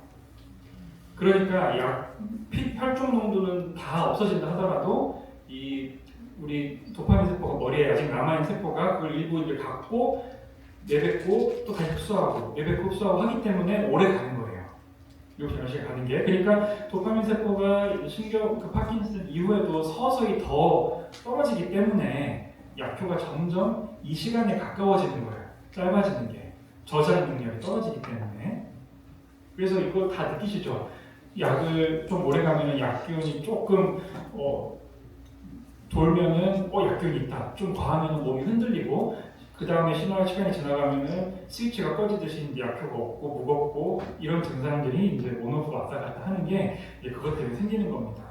그러니까 혈중 농도는 다 없어진다 하더라도 우리 도파민 세포가 머리에 아직 남아있는 세포가 그걸 일부 이제 갖고 내뱉고 또 다시 흡수하고 내뱉고 흡수하고 하기 때문에 오래 가는 거예요. 6시간 가는 게. 그러니까 도파민 세포가 그 파킨슨 이후에도 서서히 더 떨어지기 때문에 약효가 점점 이 시간에 가까워지는 거예요. 짧아지는 게. 저장 능력이 떨어지기 때문에. 그래서 이거 다 느끼시죠? 약을 좀 오래 가면은 약균이 조금 돌면은 약균이 있다. 좀 과하면은 몸이 흔들리고 그 다음에 시간이 지나가면은 스위치가 꺼지듯이 이제 약효가 없고 무겁고 이런 증상들이 이제 온오프 왔다 갔다 하는 게 이제 그것 때문에 생기는 겁니다.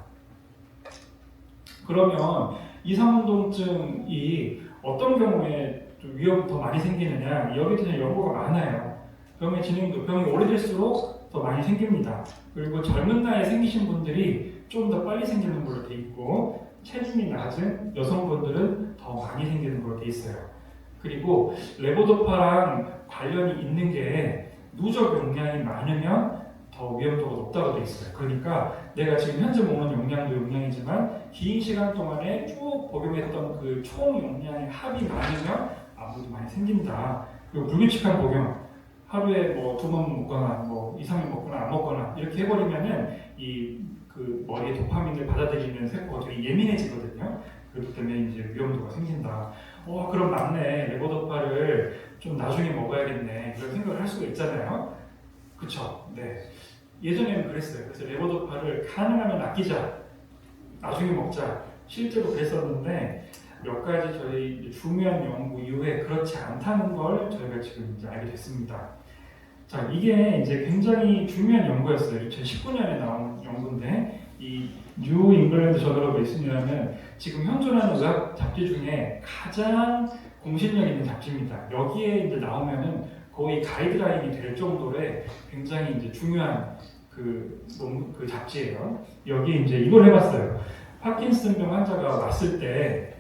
그러면 이상운동증이 어떤 경우에 좀 위험이 더 많이 생기느냐, 여기에 대한 연구가 많아요. 병의 진행도, 병이 오래될수록 더 많이 생깁니다. 그리고 젊은 나이에 생기신 분들이 좀 더 빨리 생기는 걸로 돼 있고 체중이 낮은 여성분들은 더 많이 생기는 걸로 돼 있어요. 그리고 레보도파랑 관련이 있는 게 누적 용량이 많으면 더 위험도가 높다고 돼 있어요. 그러니까 내가 지금 현재 먹는 용량도 용량이지만 긴 시간 동안에 쭉 복용했던 그 총 용량의 합이 많으면 아무래도 많이 생긴다. 그리고 불규칙한 복용, 하루에 뭐 2번 먹거나 뭐 2~3일 먹거나 안 먹거나 이렇게 해버리면은 그 머리에 도파민을 받아들이는 세포가 되게 예민해지거든요. 그렇기 때문에 이제 위험도가 생긴다. 그럼 맞네. 레보도파를 좀 나중에 먹어야겠네. 그런 생각을 할 수가 있잖아요. 그쵸? 네. 예전에는 그랬어요. 그래서 레보도파를 가능하면 아끼자. 나중에 먹자. 실제로 그랬었는데 몇 가지 저희 중요한 연구 이후에 그렇지 않다는 걸 저희가 지금 이제 알게 됐습니다. 자, 이게 이제 굉장히 중요한 연구였어요. 2019년에 나온 연구인데 이 뉴 잉글랜드 저널 오브 메디슨이라는 지금 현존하는 의학 잡지 중에 가장 공신력 있는 잡지입니다. 여기에 이제 나오면은 거의 가이드라인이 될 정도의 굉장히 이제 중요한 그 잡지예요. 여기에 이제 이걸 해봤어요. 파킨슨병 환자가 왔을 때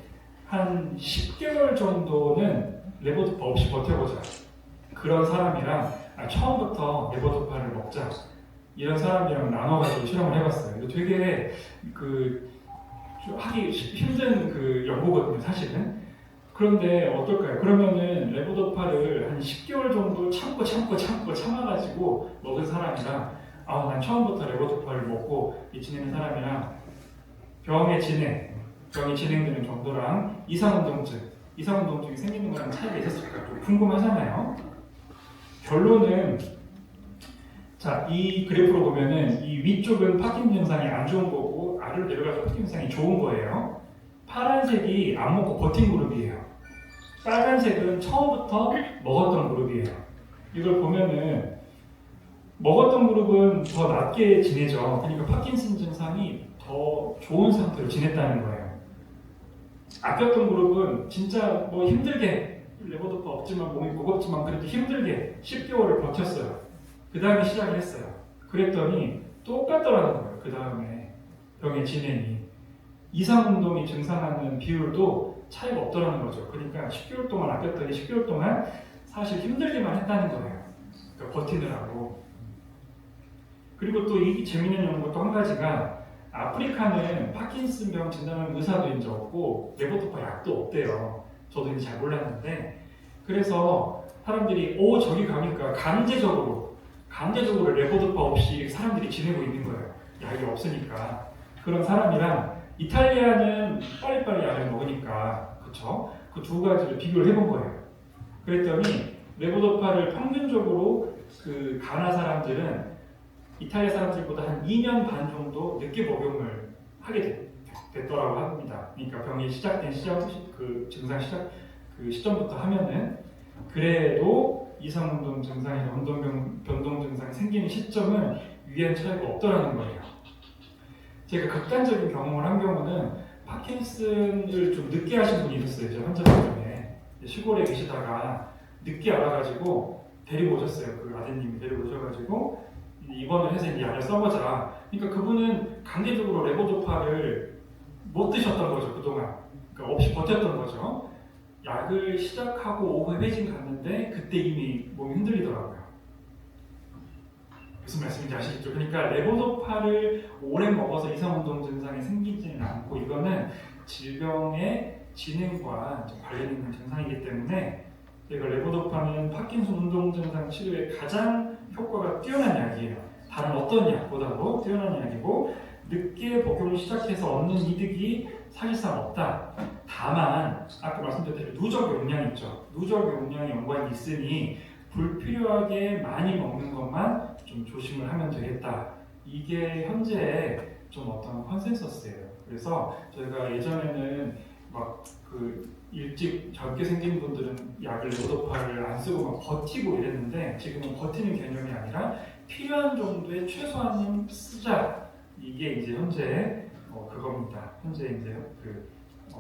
한 10개월 정도는 레보도파 없이 버텨보자. 그런 사람이랑 처음부터 레보도파를 먹자. 이런 사람이랑 나눠가지고 실험을 해봤어요. 이거 되게 하기 힘든 연구거든요, 사실은. 그런데 어떨까요? 그러면은 레보도파를 한 10개월 정도 참아가지고 먹은 사람이랑 난 처음부터 레보도파를 먹고 지내는 사람이랑 병이 진행되는 정도랑 이상운동증이 생기는 거랑 차이가 있었을까 좀 궁금하잖아요. 결론은 자, 이 그래프로 보면은 이 위쪽은 파킨슨 증상이 안 좋은 거고 아래로 내려가서 파킨슨 증상이 좋은 거예요. 파란색이 안 먹고 버틴 그룹이에요. 빨간색은 처음부터 먹었던 그룹이에요. 이걸 보면은 먹었던 그룹은 더 낫게 지내죠. 그러니까 파킨슨 증상이 더 좋은 상태로 지냈다는 거예요. 아꼈던 그룹은 진짜 힘들게 레보도파 없지만 몸이 무겁지만 그래도 힘들게 10개월을 버텼어요. 그 다음에 시작을 했어요. 그랬더니 똑같더라는 거예요. 그 다음에 병의 진행이 이상운동이 증상하는 비율도 차이가 없더라는 거죠. 그러니까 10개월 동안 아꼈더니 10개월 동안 사실 힘들기만 했다는 거예요. 그러니까 버티느라고. 그리고 또 이 재밌는 연구 또 한 가지가 아프리카는 파킨슨병 진단하는 의사도 이제 없고 레보도파 약도 없대요. 저도 이제 잘 몰랐는데 그래서 사람들이 저기 가니까 강제적으로 레보도파 없이 사람들이 지내고 있는 거예요. 약이 없으니까. 그런 사람이랑 이탈리아는 빨리빨리 약을 먹으니까 그쵸? 그 두 가지를 비교를 해본 거예요. 그랬더니 레보도파를 평균적으로 가나 사람들은 이탈리아 사람들보다 한 2년 반 정도 늦게 복용을 하게 됐더라고 합니다. 그러니까 병이 시작된 증상 시작 시점부터 하면은 그래도 이상운동 증상이나 변동 증상이 생기는 시점은 유의한 차이가 없더라는 거예요. 제가 극단적인 경험을 한 경우는 파킨슨을 좀 늦게 하신 분이 있었어요. 제 환자들 중에 시골에 계시다가 늦게 알아가지고 데리고 오셨어요. 그 아드님이 데리고 오셔가지고 입원을 해서 이제 약을 써보자. 그러니까 그분은 강제적으로 레보도파를 못 드셨던 거죠, 그동안. 그러니까 없이 버텼던 거죠. 약을 시작하고 오후에 회진 갔는데 그때 이미 몸이 흔들리더라고요. 무슨 말씀인지 아시겠죠? 그러니까 레보도파를 오래 먹어서 이상운동 증상이 생기지는 않고 이거는 질병의 진행과 관련 있는 증상이기 때문에 저희가 레보도파는 파킨슨 운동 증상 치료에 가장 효과가 뛰어난 약이에요. 다른 어떤 약보다도 뛰어난 약이고 늦게 복용을 시작해서 얻는 이득이 사실상 없다. 다만 아까 말씀드린 누적 용량이 있죠. 누적 용량의 연관이 있으니 불필요하게 많이 먹는 것만 좀 조심을 하면 되겠다. 이게 현재의 좀 어떤 컨센서스예요. 그래서 저희가 예전에는 일찍 젊게 생긴 분들은 약을 레보도파를 안 쓰고 막 버티고 이랬는데 지금은 버티는 개념이 아니라 필요한 정도의 최소한은 쓰자. 이게 이제 현재 그겁니다. 현재 이제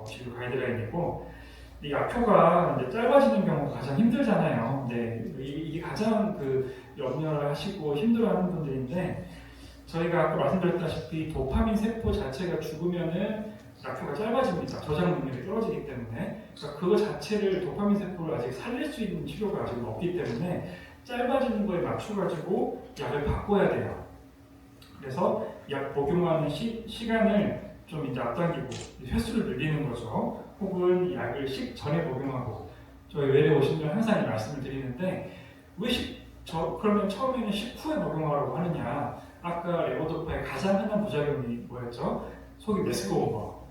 진료 가이드라인이고 이 약효가 이제 짧아지는 경우가 가장 힘들잖아요. 네, 이게 가장 염려를 하시고 힘들어하는 분들인데 저희가 아까 말씀드렸다시피 도파민 세포 자체가 죽으면은 약효가 짧아집니다. 저장 능력이 떨어지기 때문에 그러니까 그거 자체를 도파민 세포를 아직 살릴 수 있는 치료가 아직 없기 때문에 짧아지는 거에 맞춰가지고 약을 바꿔야 돼요. 그래서 약 복용하는 시간을 좀 이제 앞당기고 횟수를 늘리는 거죠. 혹은 약을 식전에 복용하고 저희 외래 오시면 항상 이 말씀을 드리는데 왜 그러면 처음에는 식후에 복용하라고 하느냐? 아까 레보도파의 가장 흔한 부작용이 뭐였죠? 속이 메스꺼운 거.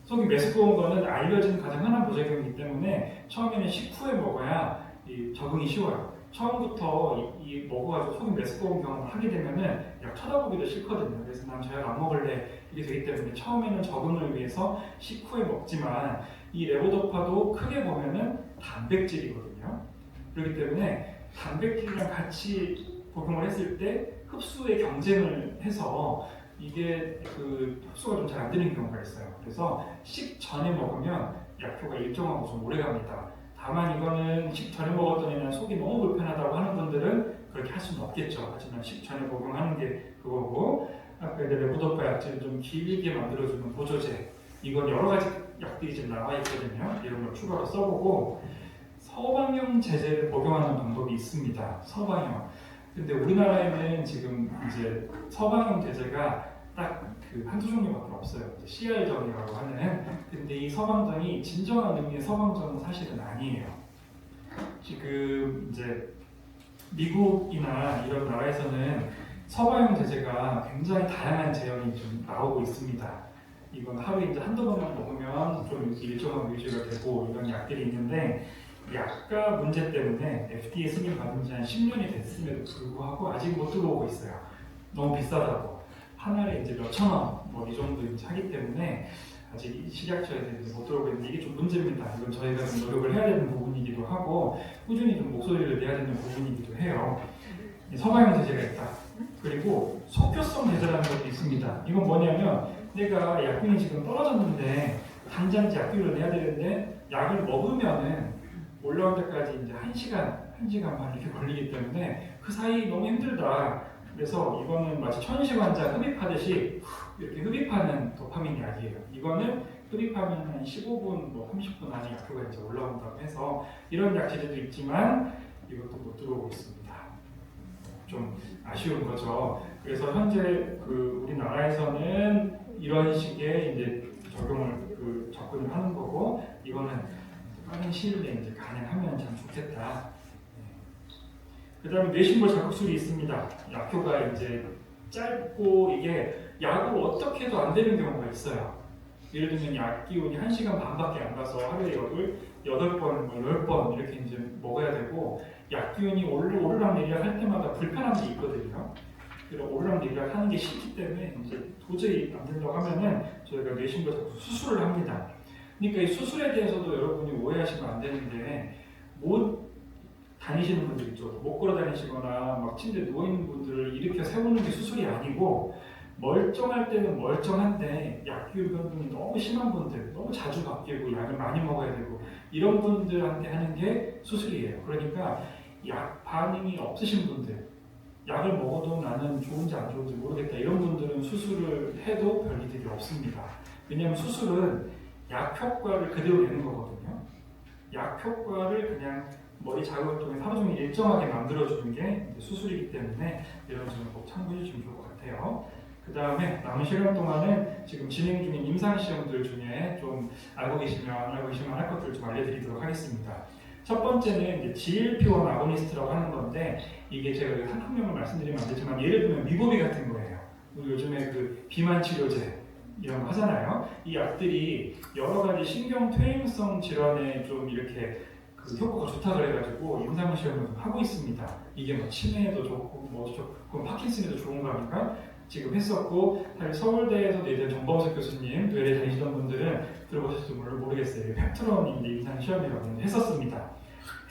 속이 메스꺼운 거는 알려진 가장 흔한 부작용이기 때문에 처음에는 식후에 먹어야 적응이 쉬워요. 처음부터 먹어가지고 속이 메스꺼운 경험을 하게 되면은 약 쳐다보기도 싫거든요. 그래서 난 저 약 안 먹을래 이게 되기 때문에 처음에는 적응을 위해서 식후에 먹지만 이 레보도파도 크게 보면은 단백질이거든요. 그렇기 때문에 단백질이랑 같이 복용을 했을 때 흡수에 경쟁을 해서 이게 그 흡수가 좀 잘 안 되는 경우가 있어요. 그래서 식전에 먹으면 약효가 일정하고 좀 오래 갑니다. 다만 이거는 식전에 먹었던 애는 속이 너무 불편하다고 하는 분들은 그렇게 할 수는 없겠죠. 하지만 식전에 복용하는 게 그거고, 아까 레보도파 약제를 좀 길게 만들어주는 보조제, 이건 여러 가지 약들이 지금 나와 있거든요. 이런 걸 추가로 써보고, 서방용 제제를 복용하는 방법이 있습니다. 서방용. 근데 우리나라에는 지금 이제 서방용 제제가 딱 그 한두 종류밖에 없어요. CR정이라고 하는. 근데 이 서방정이 진정한 의미의 서방정은 사실은 아니에요. 지금 이제 미국이나 이런 나라에서는 서방용 제제가 굉장히 다양한 제형이 좀 나오고 있습니다. 이건 하루에 이제 한두 번만 먹으면 좀 일정한 유지가 되고 이런 약들이 있는데, 약가 문제 때문에 FDA 승인 받은 지 한 10년이 됐음에도 불구하고 아직 못 들어오고 있어요. 너무 비싸다고. 한 알에 이제 몇천 원, 뭐 이 정도 이제 하기 때문에 아직 식약처에서 이제 못 들어오고 있는데, 이게 좀 문제입니다. 이건 저희가 좀 노력을 해야 되는 부분이기도 하고, 꾸준히 좀 목소리를 내야 되는 부분이기도 해요. 서방용 제제가 있다. 그리고 속효성 제제라는 것도 있습니다. 이건 뭐냐면, 내가 약균이 지금 떨어졌는데 당장 약균을 내야 되는데, 약을 먹으면은 올라올 때까지 이제 1시간 반 이렇게 걸리기 때문에 그 사이 너무 힘들다. 그래서 이거는 마치 천식 환자 흡입하듯이 이렇게 흡입하는 도파민 약이에요. 이거는 흡입하면 한 15분, 뭐 30분 안에 약효가 이제 올라온다고 해서 이런 약제들도 있지만 이것도 못 들어오고 있습니다. 좀 아쉬운 거죠. 그래서 현재 그 우리나라에서는 이런 식의 이제 적용을 접근을 하는 거고, 이거는 빠른 시일 내에 이제 가능하면 참 좋겠다. 그 다음에 뇌신골 자극술이 있습니다. 약효가 이제 짧고, 이게 약으로 어떻게 해도 안 되는 경우가 있어요. 예를 들면 약 기운이 1시간 반밖에 안 가서 하루에 약을 8번, 10번 이렇게 이제 먹어야 되고, 약 기운이 오르락내리락 할 때마다 불편한 게 있거든요. 그래서 오르락내리락 하는 게 싫기 때문에 이제 도저히 안 된다고 하면은 저희가 뇌신골 자극 수술을 합니다. 그러니까 이 수술에 대해서도 여러분이 오해하시면 안 되는데, 못 다니시는 분들 있죠. 못 걸어 다니시거나 막 침대에 누워있는 분들을 일으켜 세우는 게 수술이 아니고, 멀쩡할 때는 멀쩡한데 약기운 변동이 너무 심한 분들, 너무 자주 바뀌고 약을 많이 먹어야 되고 이런 분들한테 하는 게 수술이에요. 그러니까 약 반응이 없으신 분들, 약을 먹어도 나는 좋은지 안 좋은지 모르겠다, 이런 분들은 수술을 해도 별 이득이 없습니다. 왜냐하면 수술은 약 효과를 그대로 내는 거거든요. 약 효과를 그냥 머리 자극을 통해 하루 종일 일정하게 만들어주는 게 수술이기 때문에 이런 점을 꼭 참고해 주시면 좋을 것 같아요. 그 다음에 남은 시간 동안은 지금 진행 중인 임상시험들 중에 좀 알고 계시면 할 것들을 좀 알려드리도록 하겠습니다. 첫 번째는 이제 GLP-1 아고니스트라고 하는 건데, 이게 제가 상품명을 말씀드리면 안 되지만 예를 들면 미고비 같은 거예요. 요즘에 그 비만 치료제 이런 거 하잖아요. 이 약들이 여러 가지 신경 퇴행성 질환에 좀 이렇게 그 효과가 좋다 그래가지고 임상 시험을 하고 있습니다. 이게 뭐 치매에도 좋고 뭐 좋고 파킨슨에도 좋은 거니까 지금 했었고, 사실 서울대에서도 이제 정범석 교수님, 뇌에 다니시던 분들은 들어보실지 모르겠어요. 펩트론인데 임상 시험이라고 했었습니다.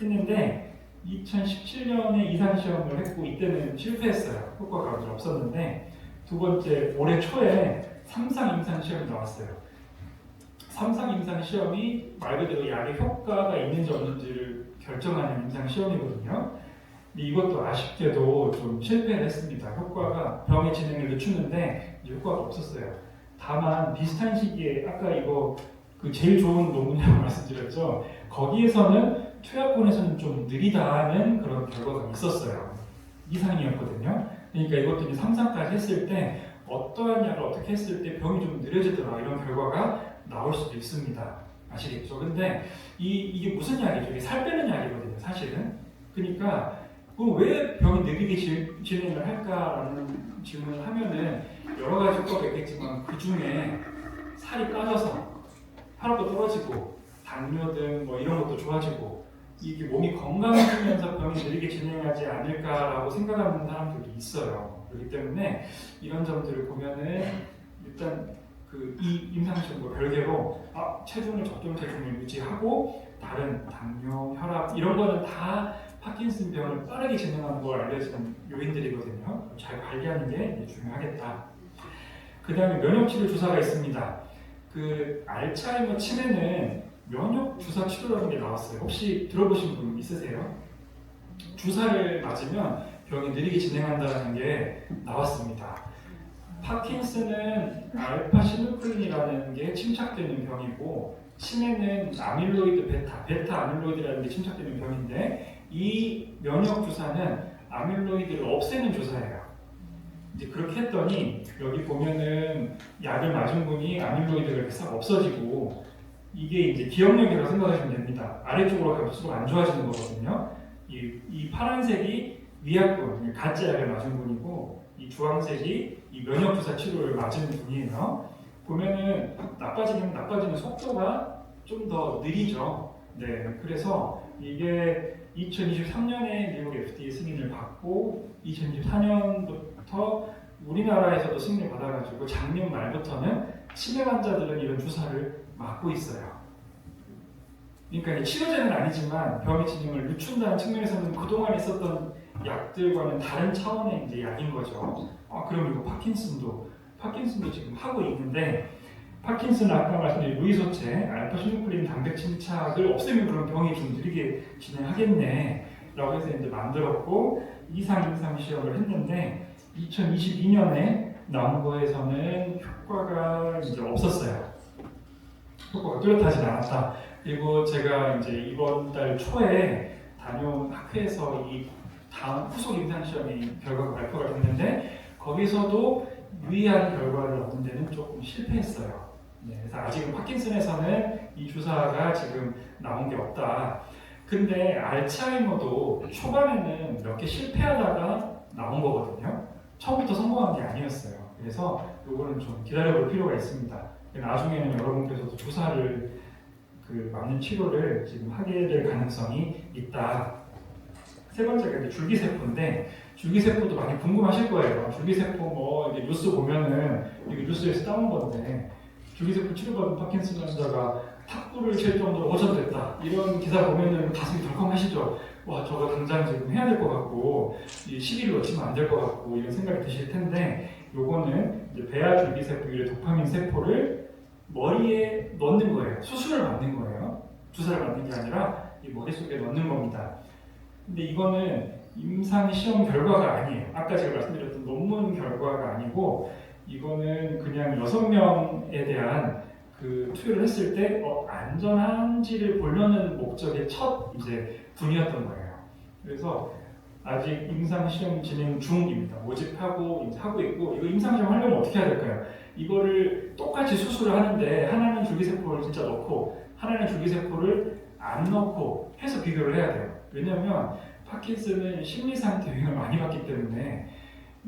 했는데 2017년에 이상 시험을 했고 이때는 실패했어요. 효과가 아주 없었는데, 두 번째 올해 초에 3상 임상 시험이 나왔어요. 3상 임상 시험이 말 그대로 약의 효과가 있는지 없는지를 결정하는 임상 시험이거든요. 근데 이것도 아쉽게도 좀 실패를 했습니다. 효과가 병의 진행을 늦추는데 효과가 없었어요. 다만 비슷한 시기에 아까 이거 그 제일 좋은 논문이라고 말씀드렸죠. 거기에서는 투약권에서는 좀 느리다는 그런 결과가 있었어요. 이상이었거든요. 그러니까 이것도 이제 3상까지 했을 때 어떠한 약을 어떻게 했을 때 병이 좀 느려지더라, 이런 결과가 나올 수도 있습니다. 아시겠죠? 근데 이게 무슨 약이죠? 이게 살 빼는 약이거든요, 사실은. 그러니까 그럼 왜 병이 느리게 진행을 할까라는 질문을 하면은 여러 가지 효과가 있겠지만 그 중에 살이 빠져서 혈압도 떨어지고 당뇨 등 뭐 이런 것도 좋아지고 이게 몸이 건강해지면서 병이 느리게 진행하지 않을까라고 생각하는 사람들도 있어요. 그렇기 때문에 이런 점들을 보면은 일단 이 임상시험과 별개로 체중을 적정 체중을 유지하고 다른 당뇨, 혈압 이런 거는 다 파킨슨 병을 빠르게 진행하는 걸 알려주는 요인들이거든요. 잘 관리하는 게 중요하겠다. 그 다음에 면역치료 주사가 있습니다. 그 알츠하이머 치매는 면역 주사 치료라는 게 나왔어요. 혹시 들어보신 분 있으세요? 주사를 맞으면 병이 느리게 진행한다는 게 나왔습니다. 파킨슨은 알파 시누클린이라는 게 침착되는 병이고, 치매는 아밀로이드 베타 아밀로이드라는 게 침착되는 병인데, 이 면역 주사는 아밀로이드를 없애는 주사예요. 이제 그렇게 했더니 여기 보면은 약을 맞은 분이 아밀로이드가 이렇게 싹 없어지고, 이게 이제 기억력이라고 생각하시면 됩니다. 아래쪽으로 갈수록 안 좋아지는 거거든요. 이 파란색이 위약분, 가짜 약을 맞은 분이고, 이 주황색이 이 면역주사 치료를 맞은 분이에요. 보면은 나빠지는 속도가 좀 더 느리죠. 네, 그래서 이게 2023년에 미국 FDA 승인을 받고 2024년부터 우리나라에서도 승인을 받아가지고 작년 말부터는 치매 환자들은 이런 주사를 맞고 있어요. 그러니까 이제 치료제는 아니지만 병의 진행을 늦춘다는 측면에서는 그동안 있었던 약들과는 다른 차원의 이제 약인 거죠. 그럼 이거 파킨슨도 지금 하고 있는데, 파킨슨은 아까 말씀드린 루이소체, 알파 시누클린 단백 침착을 없애면 그런 병이 좀 느리게 진행하겠네 라고 해서 이제 만들었고, 임상 시험을 했는데 2022년에 나온 거에서는 효과가 이제 없었어요. 효과가 뚜렷하지 않았다. 그리고 제가 이제 이번 달 초에 다녀온 학회에서 이 다음 후속 임상 시험이 결과가 발표가 됐는데, 거기서도 유의한 결과를 얻는 데는 조금 실패했어요. 네, 그래서 아직은 파킨슨에서는 이 주사가 지금 나온 게 없다. 근데 알츠하이머도 초반에는 몇 개 실패하다가 나온 거거든요. 처음부터 성공한 게 아니었어요. 그래서 이거는 좀 기다려볼 필요가 있습니다. 나중에는 여러분께서도 주사를 맞는 치료를 지금 하게 될 가능성이 있다. 세 번째가 이제 줄기세포인데, 줄기세포도 많이 궁금하실 거예요. 줄기세포 이제 뉴스 보면은, 이게 뉴스에서 따온 건데, 줄기세포 치료받은 파킨슨 환자가 탁구를 칠 정도로 호전됐다. 이런 기사 보면은 가슴이 덜컹하시죠. 와, 저거 당장 지금 해야 될 것 같고, 이 시기를 놓치면 안 될 것 같고, 이런 생각이 드실 텐데, 요거는 이제 배아 줄기세포 유래 도파민 세포를 머리에 넣는 거예요. 수술을 받는 거예요. 주사를 맞는 게 아니라 이 머릿속에 넣는 겁니다. 근데 이거는 임상 시험 결과가 아니에요. 아까 제가 말씀드렸던 논문 결과가 아니고, 이거는 그냥 6명에 대한 투여를 했을 때 안전한지를 보려는 목적의 첫 이제 분이었던 거예요. 그래서 아직 임상 시험 진행 중입니다. 모집하고 이제 하고 있고, 이거 임상 시험 하려면 어떻게 해야 될까요? 이거를 똑같이 수술을 하는데 하나는 줄기세포를 진짜 넣고 하나는 줄기세포를 안 넣고 해서 비교를 해야 돼요. 왜냐하면 파킨슨은 심리상태 영향을 많이 받기 때문에,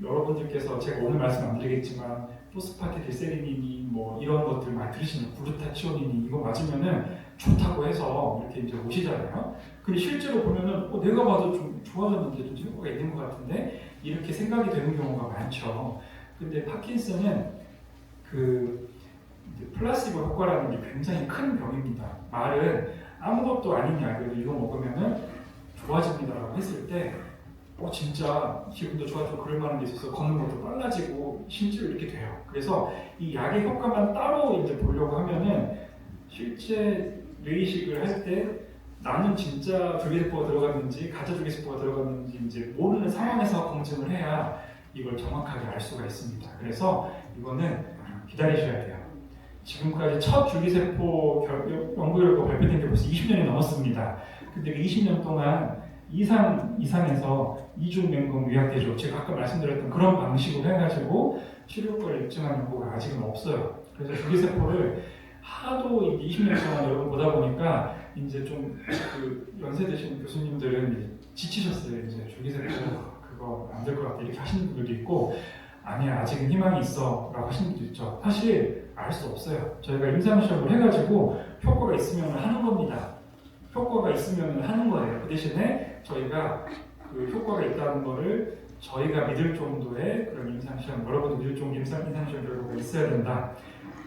여러분들께서 제가 오늘 말씀 안 드리겠지만 포스파티딜세리닌이 이런 것들 많이 들으시는 글루타치온이니 이거 맞으면은 좋다고 해서 이렇게 이제 오시잖아요. 근데 실제로 보면은 내가 봐도 좀 좋아졌는데 좀 효과가 있는 것 같은데 이렇게 생각이 되는 경우가 많죠. 근데 파킨슨은 플라시보 효과라는 게 굉장히 큰 병입니다. 말은 아무것도 아닌 약을 이거 먹으면은 좋아집니다라고 했을 때 진짜 기분도 좋아지고 그럴 만한 게 있어서 걷는 것도 빨라지고 실제로 이렇게 돼요. 그래서 이 약의 효과만 따로 이제 보려고 하면은 실제 뇌이식을 할 때 나는 진짜 줄기세포가 들어갔는지 가짜 줄기세포가 들어갔는지 이제 모르는 상황에서 검증을 해야 이걸 정확하게 알 수가 있습니다. 그래서 이거는 기다리셔야 돼요. 지금까지 첫 줄기세포 연구 결과 발표된 게 벌써 20년이 넘었습니다. 근데 그 20년 동안 이상에서 이중맹금 위약대조, 제가 아까 말씀드렸던 그런 방식으로 해가지고 치료 효과를 입증한 연구가 아직은 없어요. 그래서 줄기세포를 하도 20년 동안 여러분 보다 보니까 이제 좀 연세 드신 교수님들은 이제 지치셨어요. 이제 줄기세포 그거 안 될 것 같아 이렇게 하시는 분들도 있고, 아니야 아직은 희망이 있어 라고 하시는 분도 있죠. 사실 알 수 없어요. 저희가 임상시험을 해가지고 효과가 있으면 하는 겁니다. 효과가 있으면 하는 거예요. 그 대신에 저희가 효과가 있다는 거를 저희가 믿을 정도의 그런 임상시험, 여러분도 믿을 정도의 임상시험 결과가 있어야 된다.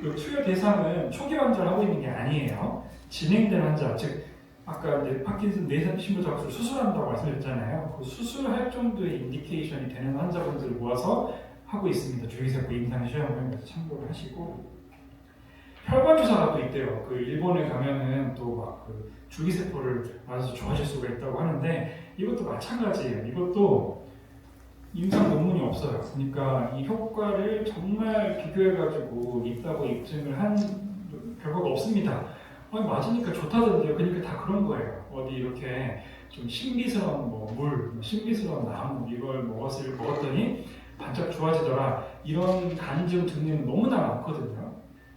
투여 대상은 초기 환자를 하고 있는 게 아니에요. 진행된 환자, 즉 아까 이제 파킨슨 뇌 신부작술 수술한다고 말씀드렸잖아요. 그 수술할 정도의 인디케이션이 되는 환자분들을 모아서 하고 있습니다. 줄기세포 임상 시험을 참고를 하시고 혈관 주사가 또 있대요. 그 일본에 가면은 또 막 그 줄기세포를 맞아서 좋아질 수가 있다고 하는데 이것도 마찬가지예요. 이것도 임상 논문이 없어요. 그러니까 이 효과를 정말 비교해가지고 있다고 입증을 한 결과가 없습니다. 아니 맞으니까 좋다던데요. 그러니까 다 그런 거예요. 어디 이렇게 좀 신비스러운 뭐 물, 신비스러운 나무 이걸 먹었더니 반짝 좋아지더라. 이런 간증 증명은 너무나 많거든요.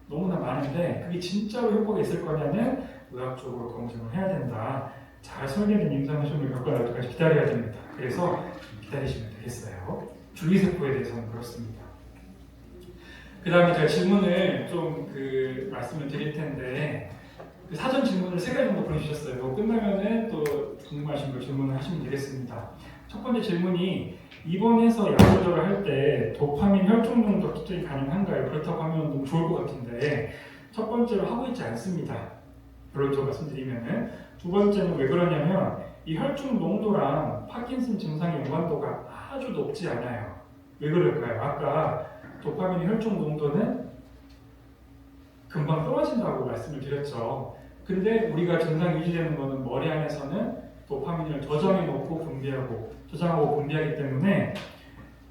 너무나 많은데 그게 진짜로 효과가 있을 거냐는 의학적으로 검증을 해야 된다. 잘 설계된 임상 시험을 겪고 날 때까지 기다려야 됩니다. 그래서 기다리시면 되겠어요. 줄기세포에 대해서는 그렇습니다. 그 다음에 제가 질문을 좀 말씀을 드릴 텐데 그 사전 질문을 3가지 정도 보내주셨어요. 끝나면은 또 궁금하신 걸 질문을 하시면 되겠습니다. 첫 번째 질문이 입원해서 약 조절을 할 때 도파민 혈중 농도 측정이 가능한가요? 그렇다고 하면 너무 좋을 것 같은데 첫 번째로 하고 있지 않습니다. 그렇죠 말씀드리면은 두 번째는 왜 그러냐면 이 혈중 농도랑 파킨슨 증상의 연관도가 아주 높지 않아요. 왜 그럴까요? 아까 도파민 혈중 농도는 금방 떨어진다고 말씀을 드렸죠. 근데 우리가 증상이 유지되는 것은 머리 안에서는 도파민을 저장해 놓고 저장하고 분비하기 때문에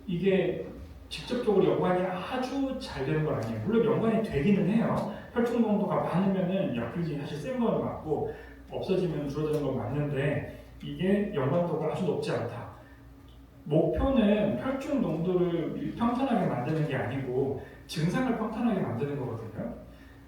이게 직접적으로 연관이 아주 잘 되는 건 아니에요. 물론 연관이 되기는 해요. 혈중 농도가 많으면은 약효지 사실 센 건 맞고 없어지면 줄어드는 건 맞는데 이게 연관도가 아주 높지 않다. 목표는 혈중 농도를 평탄하게 만드는 게 아니고 증상을 평탄하게 만드는 거거든요.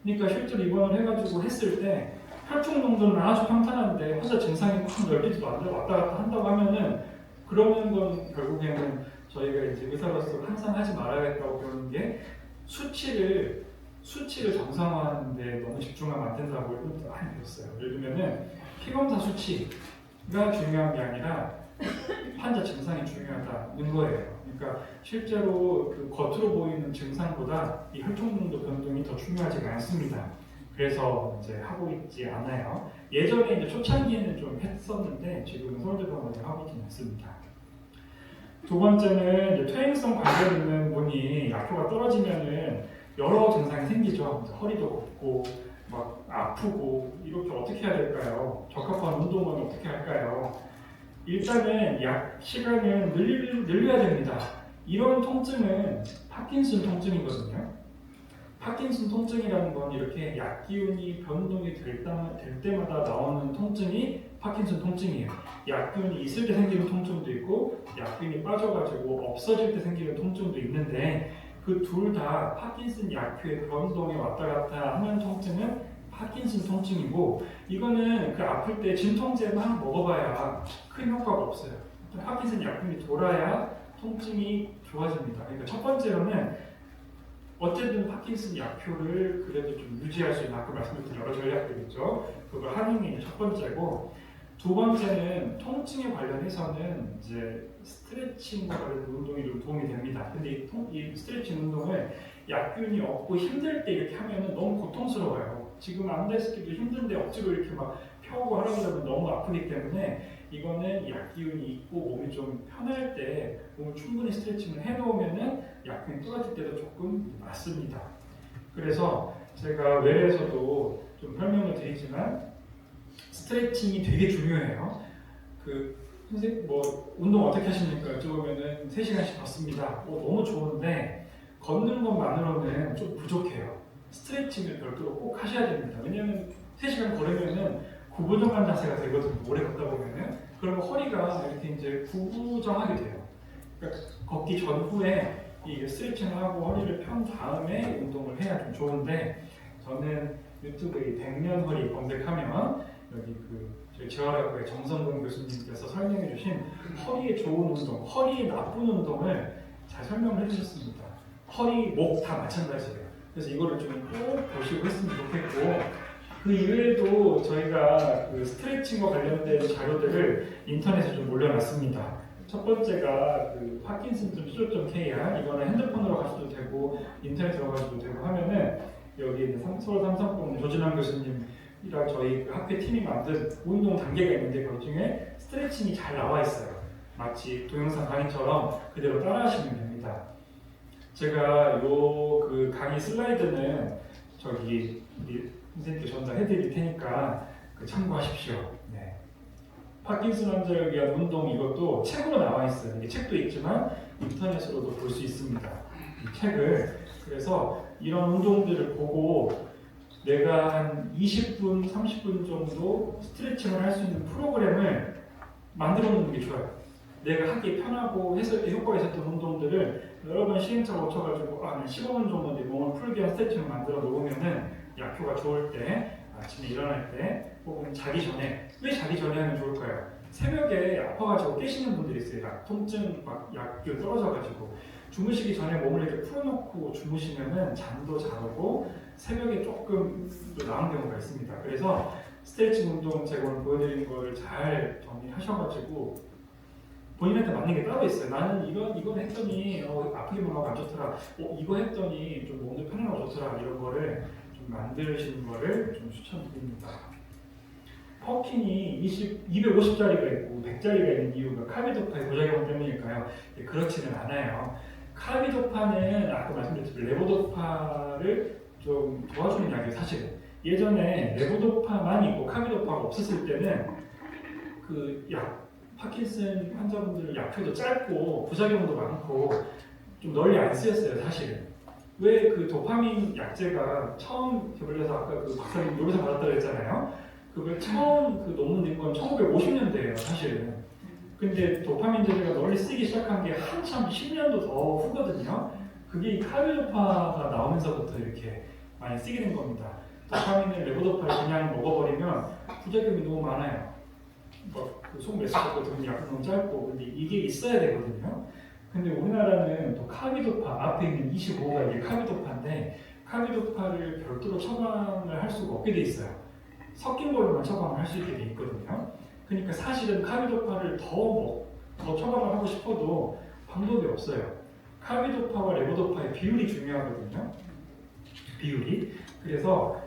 그러니까 실제로 입원을 해가지고 했을 때 혈중 농도는 아주 평탄한데 환자 증상이 막 열리지도 않고 왔다 갔다 한다고 하면은 그러는 건 결국에는 저희가 이제 의사로서 항상 하지 말아야겠다고 배우는 게 수치를 정상화하는데 너무 집중하면 안 된다고 이것도 많이 배웠어요. 예를 들면은 피검사 수치가 중요한 게 아니라 환자 증상이 중요하다는 거예요. 그러니까 실제로 그 겉으로 보이는 증상보다 이 혈중 농도 변동이 더 중요하지가 않습니다. 그래서 이제 하고 있지 않아요. 예전에 이제 초창기에는 좀 했었는데 지금은 서울대병원에 하고 있지 않습니다. 두 번째는 이제 퇴행성 관절 있는 분이 약효가 떨어지면은 여러 증상이 생기죠. 허리도 굽고 막 아프고 이렇게 어떻게 해야 될까요? 적합한 운동은 어떻게 할까요? 일단은 약 시간을 늘려야 됩니다. 이런 통증은 파킨슨 통증이거든요. 파킨슨 통증이라는 건 이렇게 약 기운이 변동이 될 때마다 나오는 통증이 파킨슨 통증이에요. 약 기운이 있을 때 생기는 통증도 있고 약 기운이 빠져가지고 없어질 때 생기는 통증도 있는데 그 둘 다 파킨슨 약효의 변동에 왔다 갔다 하는 통증은 파킨슨 통증이고 이거는 그 아플 때 진통제만 먹어봐야 큰 효과가 없어요. 파킨슨 약품이 돌아야 통증이 좋아집니다. 그러니까 첫 번째로는 어쨌든 파킨슨 약효를 그래도 좀 유지할 수 있는 아까 말씀드린 여러 전략들이 있죠. 그걸 하는 게 첫 번째고 두 번째는 통증에 관련해서는 이제 스트레칭과 관련된 운동이 좀 도움이 됩니다. 근데 이 스트레칭 운동을 약균이 없고 힘들 때 이렇게 하면 너무 고통스러워요. 지금 앉아있기도 힘든데 억지로 이렇게 막 펴고 하려고 하면 너무 아프기 때문에 이거는 약기운이 있고 몸이 좀 편할 때 몸을 충분히 스트레칭을 해놓으면은 약균이 떨어질 때도 조금 낫습니다. 그래서 제가 외래에서도 좀 설명을 드리지만 스트레칭이 되게 중요해요. 선생님 운동 어떻게 하십니까? 여쭤보면은 3시간씩 걷습니다. 너무 좋은데 걷는 것만으로는 좀 부족해요. 스트레칭을 별도로 꼭 하셔야 됩니다. 왜냐하면 3시간 걸으면은 구부정한 자세가 되거든요. 오래 걷다 보면은 그러면 허리가 이렇게 이제 구부정하게 돼요. 그러니까 걷기 전후에 이 스트레칭을 하고 허리를 편 다음에 운동을 해야 좀 좋은데 저는 유튜브에 백년 허리 검색하면 여기 저희 재활학과의 정성근 교수님께서 설명해주신 허리에 좋은 운동, 허리에 나쁜 운동을 잘 설명을 해주셨습니다. 허리, 목 다 마찬가지예요. 그래서 이거를 좀 꼭 보시고 했으면 좋겠고 그 이외에도 저희가 스트레칭과 관련된 자료들을 인터넷에 좀 올려놨습니다. 첫 번째가 parkinson.co.kr 이거는 핸드폰으로 가셔도 되고 인터넷 들어가셔도 되고 하면은 여기 서울 삼성병원 조진환 교수님 저희 그 학교 팀이 만든 운동 단계가 있는데 그 중에 스트레칭이 잘 나와 있어요. 마치 동영상 강의처럼 그대로 따라하시면 됩니다. 제가 그 강의 슬라이드는 저기 선생님께 전달해드릴 테니까 참고하십시오. 네. 파킨슨 환자를 위한 운동 이것도 책으로 나와 있어요. 이게 책도 있지만 인터넷으로도 볼 수 있습니다. 이 책을 그래서 이런 운동들을 보고 내가 한 20분, 30분 정도 스트레칭을 할 수 있는 프로그램을 만들어 놓는 게 좋아요. 내가 하기 편하고 해서 효과가 있었던 운동들을 여러 번 시행착오 거쳐가지고 15분 정도 내 몸을 풀기 위한 스트레칭을 만들어 놓으면은 약효가 좋을 때, 아침에 일어날 때, 혹은 자기 전에. 왜 자기 전에 하면 좋을까요? 새벽에 아파가지고 깨시는 분들이 있어요. 통증 막 약효 떨어져가지고 주무시기 전에 몸을 이렇게 풀어놓고 주무시면은 잠도 잘 오고 새벽에 조금 또 나은 경우가 있습니다. 그래서 스트레칭 운동 제가 오늘 보여드리는 거를 잘 정리하셔가지고 본인한테 맞는 게 따로 있어요. 나는 이건 했더니 아프기만 하고 안 좋더라. 이거 했더니 좀 몸도 편안하고 좋더라. 이런 거를 좀 만드시는 거를 좀 추천드립니다. 퍼킨이 250짜리가 있고 100짜리가 있는 이유가 카비도파의 부작용 때문일까요? 네, 그렇지는 않아요. 카비도파는 아까 말씀드렸지만 레보도파를 좀 도와주는 약이에요. 사실은 예전에 레보도파만 있고 카비도파가 없었을 때는 파킨슨 환자분들 약효도 짧고 부작용도 많고 좀 널리 안 쓰였어요. 사실은 왜 그 도파민 약제가 처음 개발돼서 아까 그 박사님 노벨상 받았다고 했잖아요. 그걸 처음 그 논문 낸 건 1950년대예요. 사실은. 근데 도파민제제가 널리 쓰기 시작한 게 한참 10년도 더 후거든요. 그게 이 카비도파가 나오면서부터 이렇게 많이 쓰게 된 겁니다. 도파민을 레보도파를 그냥 먹어버리면 부작용이 너무 많아요. 속 메스꺼고 들으면 약간 너무 짧고 근데 이게 있어야 되거든요. 근데 우리나라는 또 카비도파 앞에 있는 25가 이게 카비도파인데 카비도파를 별도로 처방을 할 수가 없게 돼 있어요. 섞인 걸로만 처방을 할 수 있게 돼 있거든요. 그러니까 사실은 카비도파를 더 처방을 하고 싶어도 방법이 없어요. 카비도파와 레보도파의 비율이 중요하거든요. 비율이. 그래서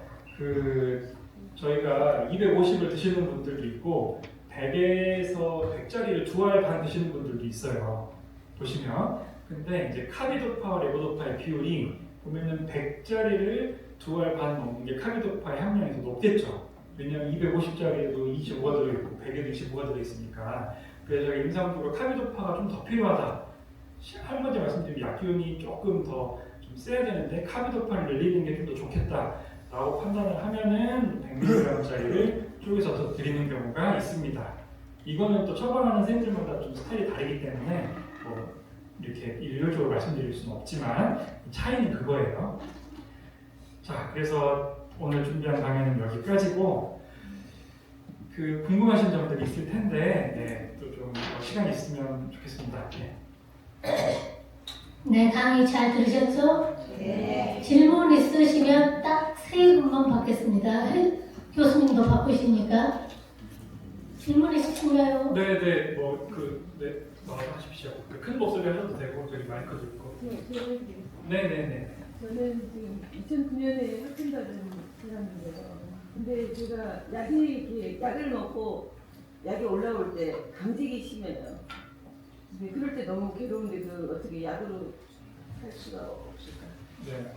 저희가 250을 드시는 분들도 있고 100에서 100짜리를 2알 반 드시는 분들도 있어요. 보시면. 근데 이제 카비도파와 레보도파의 비율이 보면은 100짜리를 2알 반 먹는 게 카비도파의 함량이 더 높겠죠. 왜냐하면 250짜리에도 25가 들어있고 100에도 25가 들어있으니까. 그래서 저희 임상적으로 카비도파가 좀 더 필요하다. 한 번째 말씀드린 약효율이 조금 더 좀 세야 되는데 카비도파를 늘리는 게 좀 더 좋겠다. 라고 판단을 하면은 100mg짜리를 쪼개서 더 드리는 경우가 있습니다. 이거는 또 처방하는 선생님들마다 좀 스타일이 다르기 때문에 이렇게 일률적으로 말씀드릴 수는 없지만 차이는 그거예요. 자, 그래서 오늘 준비한 강의는 여기까지고 궁금하신 점들이 있을 텐데 또 좀 시간이 있으면 좋겠습니다. 네, 강의 잘 들으셨죠? 네. 질문 있으시면 딱 3분만 받겠습니다. 교수님도 바쁘시니까. 질문 있으신가요? 네네, 나와주십시오. 큰 목소리 하셔도 되고, 저기 마이크도 있고. 네, 제가 해드릴게요. 네네네. 저는 지금 2009년에 학생 받은 사람인데요. 근데 제가 약을 먹고 약이 올라올 때 감직이 심해요. 근데 그럴 때 너무 괴로운데 어떻게 약으로 할 수가 없을까? 네,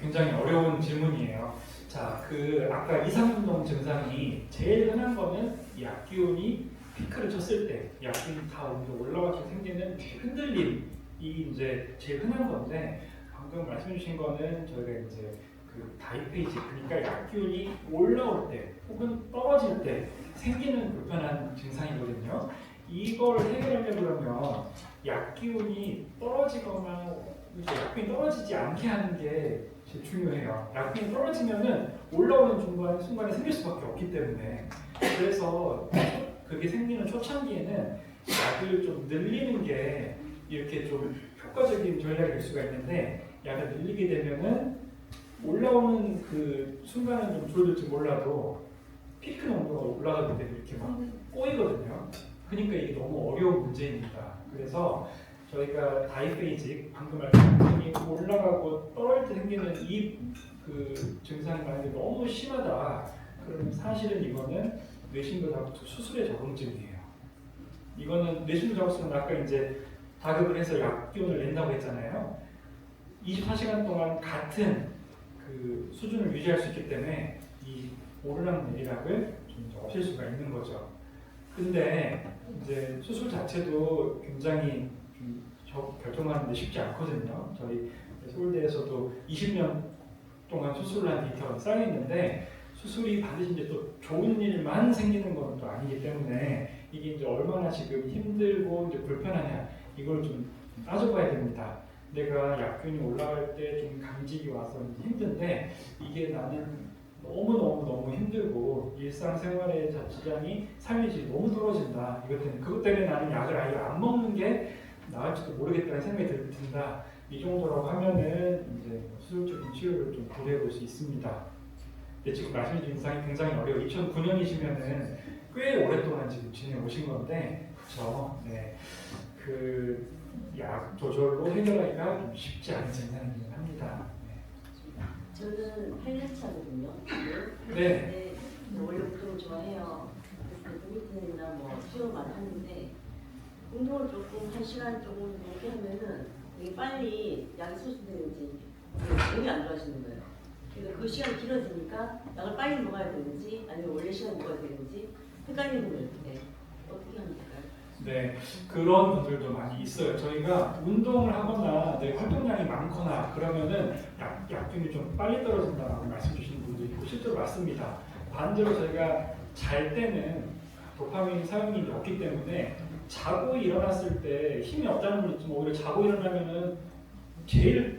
굉장히 어려운 질문이에요. 자, 아까 이상운동 증상이 제일 흔한 거는 약 기운이 피크를 쳤을 때, 약 기운이 다 올라가서 생기는 흔들림이 이제 제일 흔한 건데, 방금 말씀주신 거는 저희가 이제 다이페이지, 그러니까 약 기운이 올라올 때 혹은 떨어질 때 생기는 불편한 증상이거든요. 이걸 해결하려면 약 기운이 떨어지거나 약 기운이 떨어지지 않게 하는 게 제일 중요해요. 약 기운이 떨어지면은 올라오는 순간에 생길 수밖에 없기 때문에 그래서 그게 생기는 초창기에는 약을 좀 늘리는 게 이렇게 좀 효과적인 전략이 될 수가 있는데 약을 늘리게 되면은 올라오는 그 순간은 좀 줄어들지 몰라도 피크 농도가 올라가게 되면 이렇게 막 꼬이거든요. 그러니까 이게 너무 어려운 문제입니다. 그래서 저희가 다이페이직, 방금 말씀드린 올라가고 떨어질 때 생기는 이 그 증상이 만약에 너무 심하다. 그럼 사실은 이거는 뇌신경 자극 수술의 적응증이에요. 이거는 뇌신경 자극술은 아까 이제 자극을 해서 약균을 낸다고 했잖아요. 24시간 동안 같은 그 수준을 유지할 수 있기 때문에 이 오르락 내리락을 좀 없앨 수가 있는 거죠. 근데 이제 수술 자체도 굉장히 좀 결정하는데 쉽지 않거든요. 저희 서울대에서도 20년 동안 수술을 한 데이터가 쌓여 있는데 수술이 반드시 이제 또 좋은 일만 생기는 건 또 아니기 때문에 이게 이제 얼마나 지금 힘들고 이제 불편하냐 이걸 좀 따져봐야 됩니다. 내가 약균이 올라갈 때 좀 감직이 와서 힘든데 이게 나는 너무 힘들고 일상생활의 지장이 삶의 질이 너무 떨어진다. 그것 때문에 나는 약을 아예 안 먹는 게 나을지도 모르겠다는 생각이 든다. 이 정도라고 하면은 이제 수술적인 치료를 좀 고려해 볼 수 있습니다. 근데 지금 말씀해 주신 증상이 굉장히 어려워요. 2009년이시면은 꽤 오랫동안 지금 지내오신 건데, 그렇죠? 네, 그 약 조절로 해결하기가 좀 쉽지 않은 증상이긴 합니다. 저는 8년 차거든요. 네. 원래 운동을 좋아해요. 그래서 배드민턴이나 뭐 수영 많이 하는데 운동을 조금 1시간 조금 넘게 하면은 되게 빨리 약이 소진되는지 몸이 안 좋아지는 거예요. 그래서 그 시간이 길어지니까 약을 빨리 먹어야 되는지 아니면 원래 시간 먹어야 되는지 헷갈리는 거예요. 어떻게 하면 될까요? 네, 그런 분들도 많이 있어요. 저희가 운동을 하거나 내 활동량이 많거나 그러면은 약균이 좀 빨리 떨어진다고 말씀 주시는 분도 있고 실제로 맞습니다. 반대로 저희가 잘 때는 도파민 사용이 없기 때문에 자고 일어났을 때 힘이 없다는 분이 좀 오히려 자고 일어나면은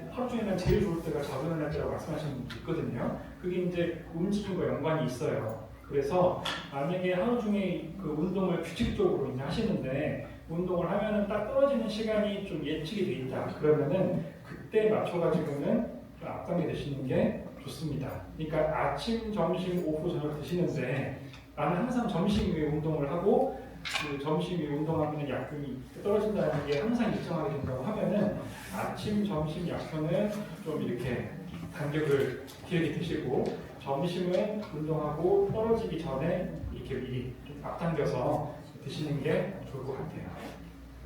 하루 종일 제일 좋을 때가 자고 일어날 때라고 말씀하시는 분도 있거든요. 그게 이제 움직임과 연관이 있어요. 그래서 만약에 하루 종일 그 운동을 규칙적으로 이제 하시는데 운동을 하면은 딱 떨어지는 시간이 좀 예측이 돼 있다. 그러면은 그때 맞춰가지고는 좀 앞당겨 드시는 게 좋습니다. 그러니까 아침, 점심, 오후, 저녁 드시는데 나는 항상 점심 위에 운동을 하고 그 점심 위에 운동하면 약균이 떨어진다는 게 항상 일정하게 된다고 하면은 아침, 점심 약효는 좀 이렇게 간격을 길게 드시고 점심은 운동하고 떨어지기 전에 이렇게 미리 좀 앞당겨서 드시는 게 좋을 것 같아요.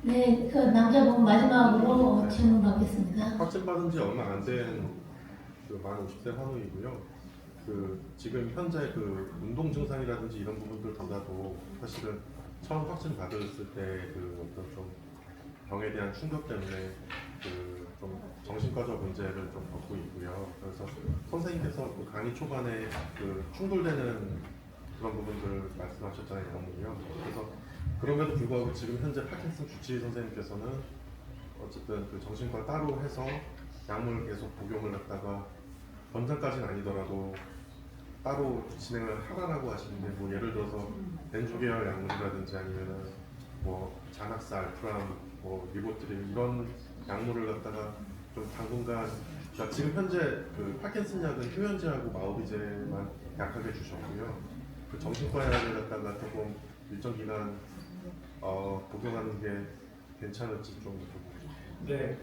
네, 그 남자분 마지막으로 질문 받겠습니다. 확진받은 지 얼마 안 된 그 만 50대 환우이고요. 그 지금 현재 그 운동 증상이라든지 이런 부분들보다도 사실은 처음 확진 받았을 때 그 어떤 좀 병에 대한 충격 때문에 그 좀 정신과적 문제를 좀 겪고 있고요. 그래서 선생님께서 그 강의 초반에 그 충돌되는 그런 부분들 말씀하셨잖아요, 영문이요. 그래서 그럼에도 불구하고 지금 현재 파킨슨 주치의 선생님께서는 어쨌든 그 정신과 따로 해서 약물 계속 복용을 갖다가 권장까지는 아니더라도 따로 진행을 하라고 하시는데 뭐 예를 들어서 벤조계열 약물이라든지 아니면은 뭐 자낙스, 알프람, 뭐 리보트릴 이런 약물을 갖다가 좀 당분간 그러니까 지금 현재 그 파킨슨 약은 효연제하고 마오리제만 약하게 주셨고요. 그 정신과 약을 갖다가 조금 일정 기간 복용하는 게 괜찮을지 좀 여쭤보고. 네,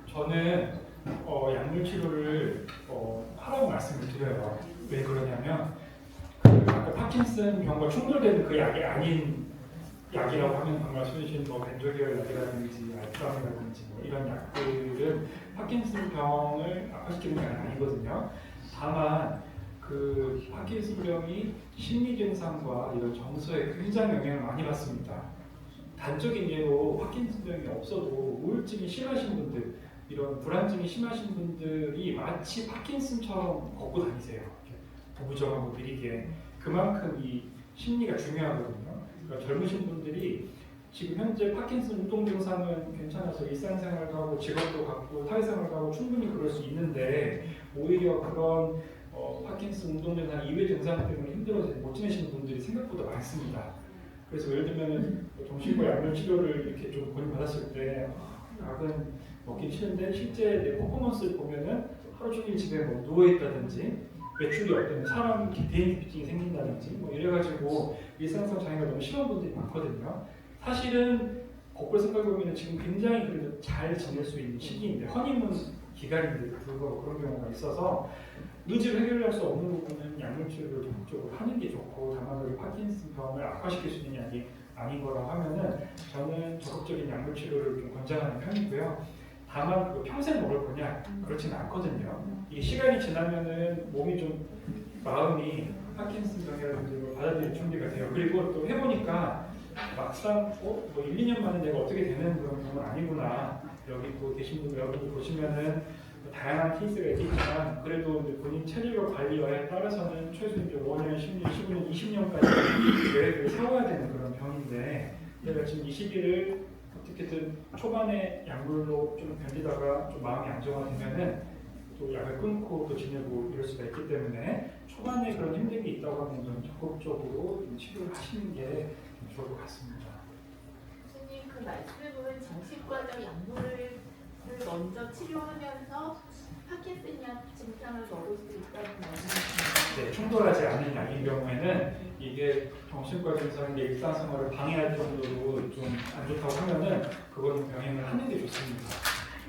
저는 약물 치료를 하라고 말씀을 드려요. 왜 그러냐면 아까 파킨슨 병과 충돌되는 그 약이 아닌 약이라고 하면 방금 말씀해주신 뭐 벤조계열 약이라든지 알프람이라든지 뭐 이런 약들은 파킨슨 병을 악화시키는 게 아니거든요. 다만 그 파킨슨 병이 심리 증상과 이런 정서에 굉장히 영향을 많이 받습니다. 단적인 예로 파킨슨 병이 없어도 우울증이 심하신 분들, 이런 불안증이 심하신 분들이 마치 파킨슨처럼 걷고 다니세요. 부부정하고 느리게. 그만큼 이 심리가 중요하거든요. 그러니까 젊으신 분들이 지금 현재 파킨슨 운동 증상은 괜찮아서 일상생활도 하고 직업도 갖고 사회생활도 하고 충분히 그럴 수 있는데 오히려 그런 파킨슨 운동 증상 이외 증상 때문에 힘들어서 못 지내시는 분들이 생각보다 많습니다. 그래서 예를 들면 정신과 약물 치료를 이렇게 좀 권유받았을 때 약은 먹기 싫은데 실제 내 퍼포먼스를 보면은 하루 종일 집에 뭐 누워있다든지 매출이 어떤 사람 개인 기피증이 생긴다든지 뭐 이래가지고 일상성 장애가 너무 심한 분들이 많거든요. 사실은 거꾸로 생각해보면 지금 굉장히 그래도 잘 지낼 수 있는 시기인데 허니문 기간인데도 불구하고 그런 경우가 있어서 의지로 해결할 수 없는 부분은 약물 치료를 적극적으로 하는 게 좋고, 다만 그게 파킨슨병을 악화시킬 수 있는 약이 아닌 거라고 하면은 저는 적극적인 약물 치료를 좀 권장하는 편이고요. 다만 그 평생 먹을 거냐 그렇지는 않거든요. 이게 시간이 지나면은 몸이 좀 마음이 파킨슨병이라든지 걸 받아들일 준비가 돼요. 그리고 또 해보니까 막상 뭐 1, 2년 만에 내가 어떻게 되는 그런 건 아니구나. 여기 또 계신 분들 여러분들 보시면은 다양한 케이스가 있겠지만 그래도 이제 본인 체력과 관리에 따라서는 최소 이제 5년, 10년, 15년, 20년까지 계획을 세워야 되는 그런 병인데, 내가 지금 이 시기를 어떻게든 초반에 약물로 좀 견디다가 좀 마음이 안정화되면은 또 약을 끊고 또 지내고 이럴 수가 있기 때문에 초반에 그런 힘든 게 있다고 하면 좀 적극적으로 좀 치료를 하시는 게 좀 좋을 것 같습니다. 교수님 그 말씀해 보면 정신과적 약물을 먼저 치료하면서 파킨슨약 증상을 먹을 수 있다는 말씀이십니다. 네, 충돌하지 않는 약인 경우에는 이게 정신과 증상의 일상생활을 방해할 정도로 좀 안 좋다고 하면은 그거는 병행을 하는 게 좋습니다.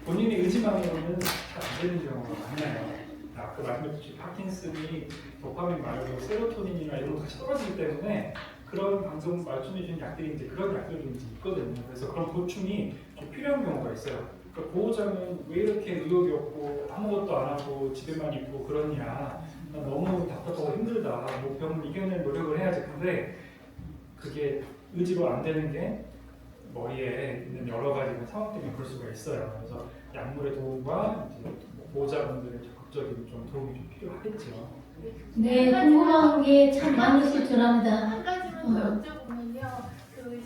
본인의 의지만으로는 잘 안 되는 경우가 많아요. 아까 말씀드렸듯이 파킨슨이 도파민 말고 세로토닌이나 이런 거 같이 떨어지기 때문에 그런 방금 말씀해주신 약들이 이제 그런 약들이 이제 있거든요. 그래서 그런 보충이 좀 필요한 경우가 있어요. 그러니까 보호자는 왜 이렇게 의욕이 없고 아무것도 안 하고 집에만 있고 그러냐, 난 너무 답답하고 힘들다, 뭐 병을 이겨낼 노력을 해야지. 근데 그게 의지로 안 되는 게 머리에 있는 여러 가지 상황 때문에 그럴 수가 있어요. 그래서 약물의 도움과 이제 보호자분들의 적극적인 좀 도움이 좀 필요하겠죠. 네, 궁금한 게 참 많으실 줄 압니다. 한 가지만 더 여쭤보면요. 그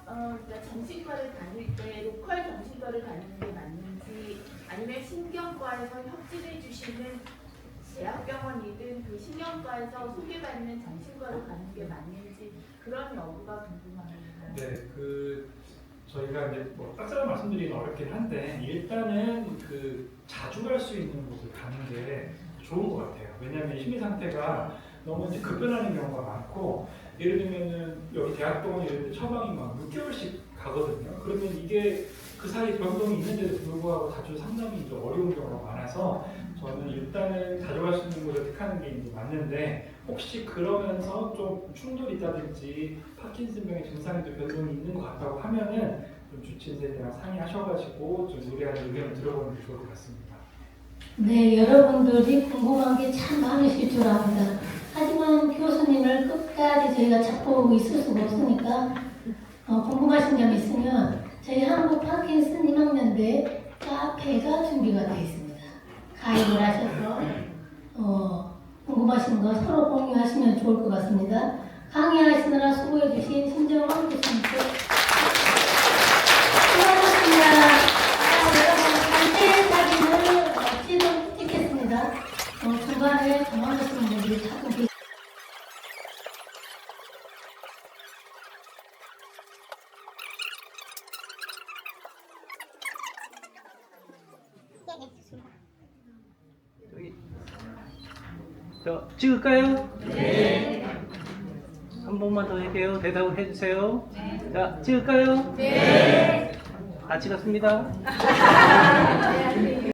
그러니까 정신과를 다닐 때 로컬 정신과를 다니는 게 맞는지, 아니면 신경과에서 협진해 주시는 대학병원이든 그 신경과에서 소개받는 정신과로 가는 게 맞는지, 그런 여부가 궁금합니다. 네, 저희가 이제 뭐 딱딱한 말씀드리긴 어렵긴 한데 일단은 자주 갈 수 있는 곳을 가는 게 좋은 것 같아요. 왜냐하면 심리 상태가 너무 이제 급변하는 경우가 많고, 예를 들면은 여기 대학병원 이런 데 처방이 막 6개월씩 가거든요. 그러면 이게 그 사이 변동이 있는데도 불구하고 자주 상담이 이제 어려운 경우가 많아서 저는 일단은 가져갈 수 있는 곳을 택하는 게 이제 맞는데, 혹시 그러면서 좀 충돌이 있다든지 파킨슨병의 증상에도 변동이 있는 것 같다고 하면은 좀 주치의사랑 상의하셔가지고 좀 의뢰하는 의견을 들어보는 게 좋을 것 같습니다. 네, 여러분들이 궁금한 게 참 많으실 줄 압니다. 하지만 교수님을 끝까지 저희가 잡고 있을 수가 없으니까 궁금하신 점 있으면 저희 한국 파킨슨 희망연대 카페가 준비가 되어 있습니다. 가입을 하셔서 궁금하신 거 서로 공유하시면 좋을 것 같습니다. 강의하시느라 수고해주신 신정원 교수님께 수고하셨습니다. 여러분 단체 사진을 찍겠습니다. 중간에 당황하시는 분들이 자꾸 계십니다. 찍을까요? 네. 한 번만 더 할게요. 대답을 해주세요. 네. 자, 찍을까요? 네. 다 찍었습니다.